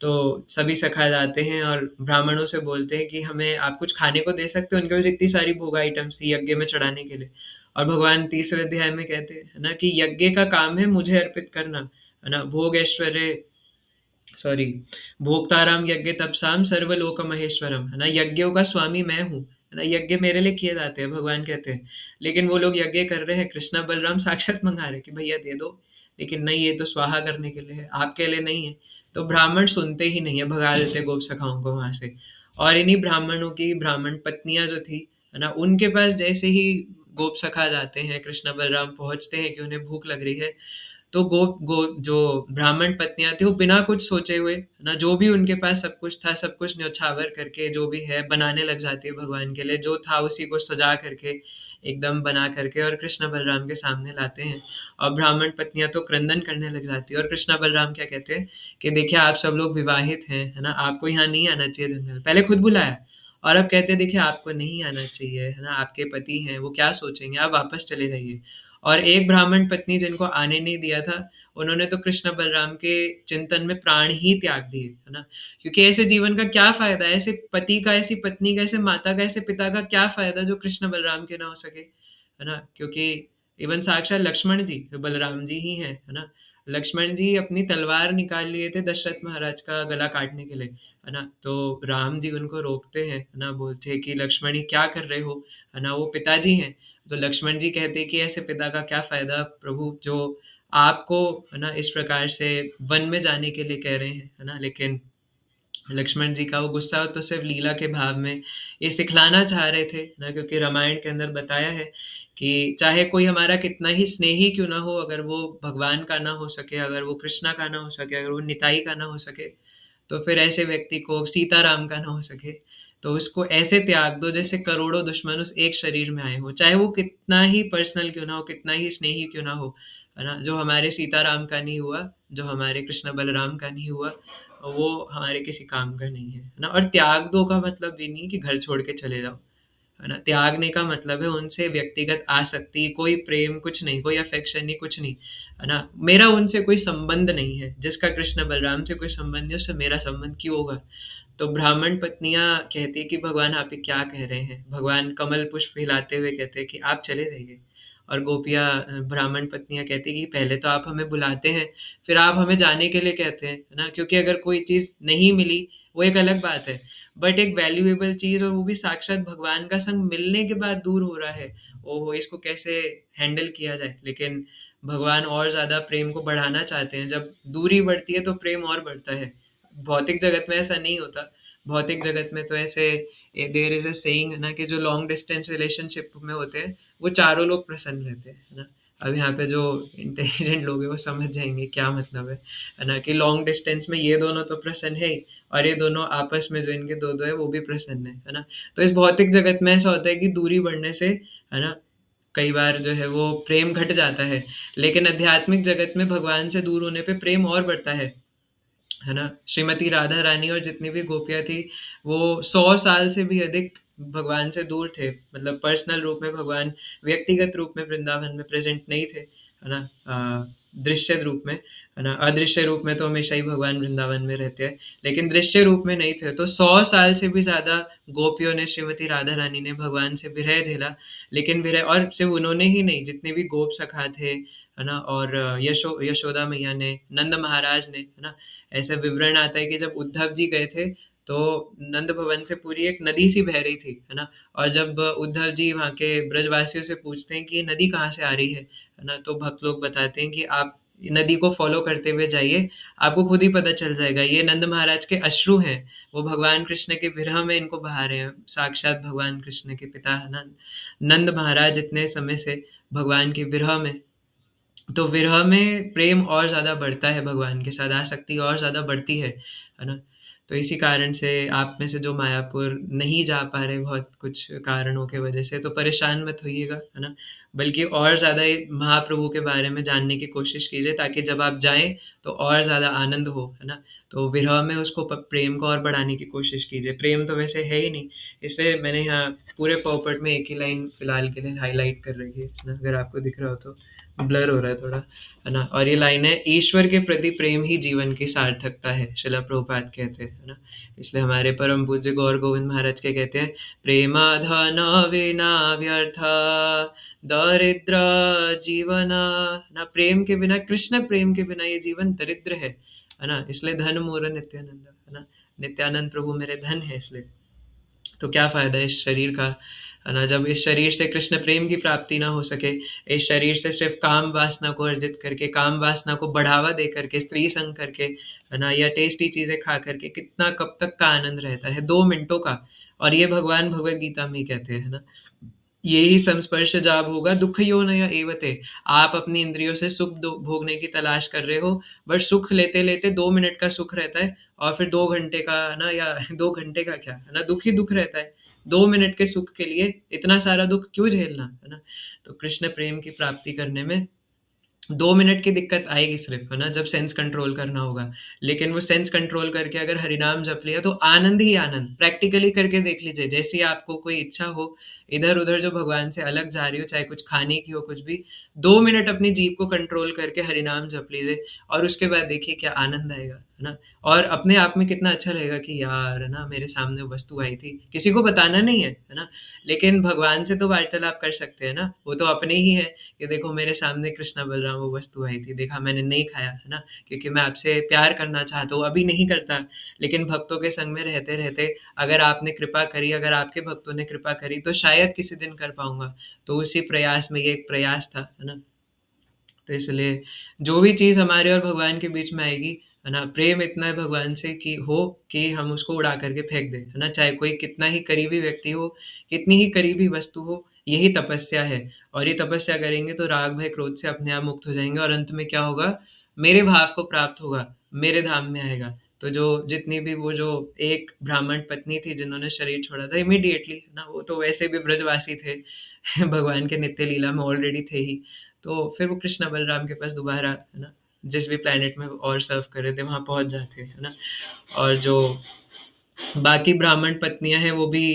तो सभी सखा जाते हैं और ब्राह्मणों से बोलते हैं कि हमें आप कुछ खाने को दे सकते हो। उनके पास इतनी सारी भोग आइटम्स थी यज्ञ में चढ़ाने के लिए। और भगवान तीसरे अध्याय में कहते हैं, है ना, कि यज्ञ का काम है मुझे अर्पित करना, है ना, भोग ऐश्वर्य, सॉरी, भोक्ताराम यज्ञ तपसाम सर्वलोक महेश्वरम, है ना, यज्ञों का स्वामी मैं हूँ, है ना, यज्ञ मेरे लिए किए जाते हैं, भगवान कहते हैं। लेकिन वो लोग यज्ञ कर रहे हैं, कृष्णा बलराम साक्षात मंगा रहे हैं कि भैया दे दो, लेकिन नहीं, ये तो स्वाहा करने के लिए है, आपके लिए नहीं है। तो ब्राह्मण सुनते ही नहीं है, भगा देते गोप सखाओं को वहां से। और इन्हीं ब्राह्मणों की ब्राह्मण पत्नियां जो थी, है ना, उनके पास जैसे ही गोप सखा जाते हैं, कृष्णा बलराम पहुंचते हैं कि उन्हें भूख लग रही है, तो गो गो जो ब्राह्मण पत्नियां थी वो बिना कुछ सोचे हुए ना, जो भी उनके पास सब कुछ था सब कुछ न्यौछावर करके जो भी है बनाने लग जाती है भगवान के लिए, जो था उसी को सजा करके एकदम बना करके और कृष्ण बलराम के सामने लाते हैं। और ब्राह्मण पत्नियां तो क्रंदन करने लग जाती है, और कृष्णा बलराम क्या कहते हैं कि देखिए आप सब लोग विवाहित हैं, है ना, आपको यहाँ नहीं आना चाहिए जंगल, पहले खुद बुलाया और अब कहते हैं देखिए आपको नहीं आना चाहिए, है ना, आपके पति हैं वो क्या सोचेंगे, आप वापस चले जाइए। और एक ब्राह्मण पत्नी जिनको आने नहीं दिया था, उन्होंने तो कृष्ण बलराम के चिंतन में प्राण ही त्याग दिए, है ना, क्योंकि ऐसे जीवन का क्या फायदा है, ऐसे पति का, ऐसी पत्नी का, ऐसे माता का, ऐसे पिता का क्या फायदा जो कृष्ण बलराम के ना हो सके, है ना, क्योंकि इवन साक्षात लक्ष्मण जी तो बलराम जी ही हैं, है ना। लक्ष्मण जी अपनी तलवार निकाल लिए थे दशरथ महाराज का गला काटने के लिए, है ना, तो राम जी उनको रोकते हैं, है ना, बोलते हैं कि लक्ष्मण ये क्या कर रहे हो, है ना, वो पिताजी हैं। तो लक्ष्मण जी कहते हैं कि ऐसे पिता का क्या फायदा प्रभु, जो आपको, है ना, इस प्रकार से वन में जाने के लिए कह रहे हैं, है ना। लेकिन लक्ष्मण जी का वो गुस्सा तो सिर्फ लीला के भाव में ये सिखलाना चाह रहे थे ना, क्योंकि रामायण के अंदर बताया है कि चाहे कोई हमारा कितना ही स्नेही क्यों ना हो, अगर वो भगवान का ना हो सके, अगर वो कृष्णा का ना हो सके, अगर वो निताई का ना हो सके, तो फिर ऐसे व्यक्ति को सीताराम का ना हो सके, तो उसको ऐसे त्याग दो जैसे करोड़ों दुश्मन उस एक शरीर में आए हो, चाहे वो कितना ही पर्सनल क्यों ना हो, कितना ही स्नेही क्यों ना हो, है ना। जो हमारे सीताराम का नहीं हुआ, जो हमारे कृष्ण बलराम का नहीं हुआ, वो हमारे किसी काम का नहीं है ना। और त्याग दो का मतलब ये नहीं कि घर छोड़ के चले जाओ, है ना। त्यागने का मतलब है उनसे व्यक्तिगत आसक्ति, कोई प्रेम कुछ नहीं, कोई अफेक्शन नहीं, कुछ नहीं, है ना। मेरा उनसे कोई संबंध नहीं है, जिसका कृष्ण बलराम से कोई संबंध नहीं, उससे मेरा संबंध क्यों होगा। तो ब्राह्मण पत्नियां कहती है कि भगवान आप ये क्या कह रहे हैं, भगवान कमल पुष्प हिलाते हुए कहते हैं कि आप चले जाइए। और गोपियाँ ब्राह्मण पत्नियां कहती है कि पहले तो आप हमें बुलाते हैं, फिर आप हमें जाने के लिए कहते हैं, है ना, क्योंकि अगर कोई चीज़ नहीं मिली वो एक अलग बात है, बट एक वैल्यूएबल चीज़ और वो भी साक्षात भगवान का संग मिलने के बाद दूर हो रहा है, ओहो इसको कैसे हैंडल किया जाए। लेकिन भगवान और ज़्यादा प्रेम को बढ़ाना चाहते हैं, जब दूरी बढ़ती है तो प्रेम और बढ़ता है। भौतिक जगत में ऐसा नहीं होता, भौतिक जगत में तो ऐसे देयर इज अ सेइंग है ना, कि जो लॉन्ग डिस्टेंस रिलेशनशिप में होते हैं वो चारों लोग प्रसन्न रहते हैं, है ना। अब यहाँ पे जो इंटेलिजेंट लोग हैं वो समझ जाएंगे क्या मतलब है ना, कि लॉन्ग डिस्टेंस में ये दोनों तो प्रसन्न है ही, और ये दोनों आपस में जो इनके दो दो है वो भी प्रसन्न है ना। तो इस भौतिक जगत में ऐसा होता है कि दूरी बढ़ने से, है ना, कई बार जो है वो प्रेम घट जाता है, लेकिन आध्यात्मिक जगत में भगवान से दूर होने पे प्रेम और बढ़ता है ना। श्रीमती राधा रानी और जितनी भी गोपियाँ थी, वो 100 साल से भी अधिक भगवान से दूर थे, मतलब पर्सनल रूप में भगवान व्यक्तिगत रूप में वृंदावन में प्रेजेंट नहीं थे, है ना। दृश्य रूप में, है ना, अदृश्य रूप में तो हमेशा ही भगवान वृंदावन में रहते हैं, लेकिन दृश्य रूप में नहीं थे। तो 100 साल से भी ज्यादा गोपियों ने, श्रीमती राधा रानी ने भगवान से विरह झेला। लेकिन विरह, और सिर्फ उन्होंने ही नहीं, जितने भी गोप सखा थे, है ना, और यशोदा मैया ने, नंद महाराज ने, है ना। ऐसा विवरण आता है कि जब उद्धव जी गए थे तो नंद भवन से पूरी एक नदी सी बह रही थी, है ना। और जब उद्धव जी वहाँ के ब्रजवासियों से पूछते हैं कि ये नदी कहाँ से आ रही है ना, तो भक्त लोग बताते हैं कि आप नदी को फॉलो करते हुए जाइए, आपको खुद ही पता चल जाएगा, ये नंद महाराज के अश्रु हैं, वो भगवान कृष्ण के विरह में इनको बहा रहे हैं, साक्षात भगवान कृष्ण के पिता, है ना, नंद महाराज इतने समय से भगवान के विरह में। तो विरह में प्रेम और ज़्यादा बढ़ता है, भगवान के साथ आसक्ति और ज़्यादा बढ़ती है ना। तो इसी कारण से आप में से जो मायापुर नहीं जा पा रहे बहुत कुछ कारणों के वजह से, तो परेशान मत होइएगा, है ना। बल्कि और ज़्यादा ये महाप्रभु के बारे में जानने की कोशिश कीजिए, ताकि जब आप जाएँ तो और ज़्यादा आनंद हो, है ना। तो विरह में उसको प्रेम को और बढ़ाने की कोशिश कीजिए, प्रेम तो वैसे है ही नहीं, इसलिए मैंने यहाँ पूरे पॉपट में एक ही लाइन फिलहाल के लिए हाईलाइट कर रखी है ना, अगर आपको दिख रहा हो तो, ब्लर हो रहा है थोड़ा, है ना। और ये लाइन है, ईश्वर के प्रति प्रेम ही जीवन की सार्थकता है, शिला प्रभुपाद कहते हैं, है ना। इसलिए हमारे परम पूज्य गौर गोविंद महाराज के कहते हैं, प्रेमाधन विना व्यर्थ दरिद्र जीवन, ना, प्रेम के बिना, कृष्ण प्रेम के बिना ये जीवन दरिद्र है ना। इसलिए धन मूर नित्यानंद, है ना, नित्यानंद प्रभु मेरे धन है, इसलिए तो क्या फायदा इस शरीर का, है ना, जब इस शरीर से कृष्ण प्रेम की प्राप्ति ना हो सके, इस शरीर से सिर्फ काम वासना को अर्जित करके, काम वासना को बढ़ावा दे करके, स्त्री संग करके, है ना, या टेस्टी चीजें खा करके कितना कब तक का आनंद रहता है, 2 मिनटों का। और ये भगवान भगवत गीता में ही कहते हैं, है ना, ये ही संस्पर्श जाब होगा दुख यो नय एवते। आप अपनी इंद्रियों से सुख भोगने की तलाश कर रहे हो, बट सुख लेते लेते 2 मिनट का सुख रहता है और फिर 2 घंटे का ना, या 2 घंटे का क्या है ना, दुख ही दुख रहता है। 2 मिनट के सुख के लिए इतना सारा दुख क्यों झेलना, है ना। तो कृष्ण प्रेम की प्राप्ति करने में 2 मिनट की दिक्कत आएगी सिर्फ, है ना, जब सेंस कंट्रोल करना होगा। लेकिन वो सेंस कंट्रोल करके अगर हरिनाम जप लिया तो आनंद ही आनंद। प्रैक्टिकली करके देख लीजिए, जैसी आपको कोई इच्छा हो, इधर उधर जो भगवान से अलग जा रही हो, चाहे कुछ खाने की हो, कुछ भी, 2 मिनट अपनी जीभ को कंट्रोल करके हरिनाम जप लीजिए और उसके बाद देखिए क्या आनंद आएगा, है ना। और अपने आप में कितना अच्छा रहेगा कि यार, है ना, मेरे सामने वस्तु आई थी, किसी को बताना नहीं है ना। लेकिन भगवान से तो वार्तालाप कर सकते हैं ना, वो तो अपने ही है कि देखो मेरे सामने कृष्णा बलराम वो वस्तु आई थी, देखा मैंने नहीं खाया, है ना, क्योंकि मैं आपसे प्यार करना चाहता हूँ, अभी नहीं करता। लेकिन भक्तों के संग में रहते रहते अगर आपने कृपा करी, अगर आपके भक्तों ने कृपा करी, तो शायद किसी दिन कर पाऊंगा। तो उसी प्रयास में ये एक प्रयास था, है ना। तो इसलिए जो भी चीज़ हमारे और भगवान के बीच में आएगी, है ना, प्रेम इतना है भगवान से कि हो कि हम उसको उड़ा करके फेंक दें, है ना। चाहे कोई कितना ही करीबी व्यक्ति हो, कितनी ही करीबी वस्तु हो, यही तपस्या है। और ये तपस्या करेंगे तो राग भय क्रोध से अपने आप मुक्त हो जाएंगे और अंत में क्या होगा, मेरे भाव को प्राप्त होगा, मेरे धाम में आएगा। तो जो जितनी भी वो जो एक ब्राह्मण पत्नी थी जिन्होंने शरीर छोड़ा था इमीडिएटली, ना, वो तो वैसे भी ब्रजवासी थे भगवान के नित्य लीला में ऑलरेडी थे ही। तो फिर वो कृष्णा बलराम के पास दोबारा, है ना, जिस भी प्लेनेट में और सर्व कर रहे थे वहाँ पहुँच जाते हैं, है ना। और जो बाकी ब्राह्मण पत्नियां हैं वो भी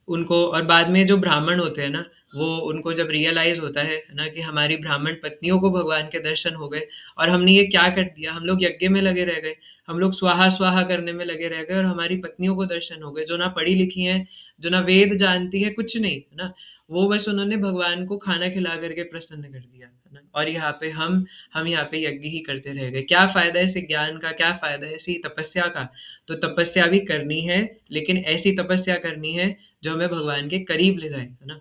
उनको, और बाद में जो ब्राह्मण होते हैं ना, वो उनको जब रियलाइज होता है ना कि हमारी ब्राह्मण पत्नियों को भगवान के दर्शन हो गए और हमने ये क्या कर दिया, हम लोग यज्ञ में लगे रह गए, हम लोग स्वाहा स्वाहा करने में लगे रह गए और हमारी पत्नियों को दर्शन हो गए, जो ना पढ़ी लिखी हैं, जो ना वेद जानती है, कुछ नहीं, है ना। वो बस उन्होंने भगवान को खाना खिला करके प्रसन्न कर दिया, है ना। और यहाँ पे हम यहाँ पे यज्ञ ही करते रह गए। क्या फायदा है इस ज्ञान का, क्या फायदा है इसी तपस्या का। तो तपस्या भी करनी है, लेकिन ऐसी तपस्या करनी है जो हमें भगवान के करीब ले जाए, है ना।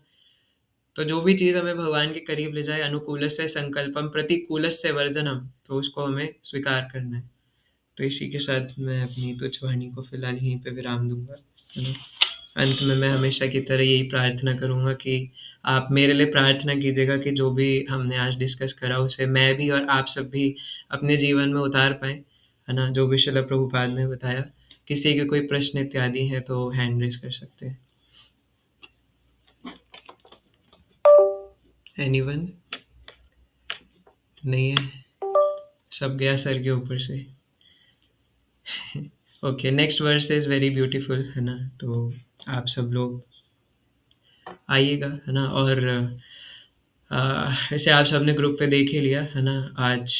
तो जो भी चीज़ हमें भगवान के करीब ले जाए, अनुकूलस्य संकल्पम प्रतिकूलस्य वर्जनम, तो उसको हमें स्वीकार करना है। तो इसी के साथ मैं अपनी तुच्छ वाणी को फिलहाल यहीं पे विराम दूंगा, है ना। अंत में मैं हमेशा की तरह यही प्रार्थना करूंगा कि आप मेरे लिए प्रार्थना कीजिएगा कि जो भी हमने आज डिस्कस करा उसे मैं भी और आप सब भी अपने जीवन में उतार पाएँ, है ना, जो भी शिला प्रभुपाद ने बताया। किसी के कोई प्रश्न इत्यादि हैं तो हैंड रेज कर सकते हैं। एनीवन? नहीं है, सब गया सर के ऊपर से। Okay, next verse is very beautiful, है ना। तो आप सब लोग आइएगा, है ना। और इसे आप सबने ग्रुप पे देख ही लिया, है ना। आज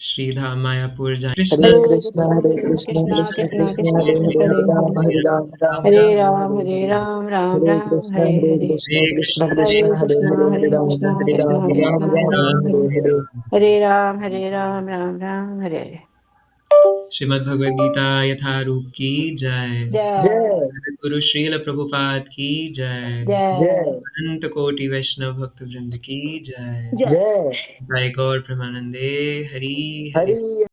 श्रीधाम मायापुर जाए कृष्ण। हरे हरे कृष्णा कृष्णा हरे हरे कृष्णा कृष्णा कृष्ण कृष्णा कृष्ण कृष्णा हरे हरे हरे हरे राम हरे हरे राम राम हरे राम राम हरे हरे हरे। राम राम हरे राम कृष्णा हरे हरे हरे कृष्णा हरे कृष्ण कृष्ण कृष्ण हरे हरे हरे हरे राम कृष्णा हरे राम राम कृष्णा राम हरे हरे हरे हरे। हरे राम राम राम हरे हरे। श्रीमद् भगवद गीता यथारूप की जय। जय जय गुरु श्रील प्रभुपाद की जय। जय जय अनंत कोटि वैष्णव भक्त वृंद की जय। जय। जय। जय गौर प्रेमानंदे। हरि हरि। हरि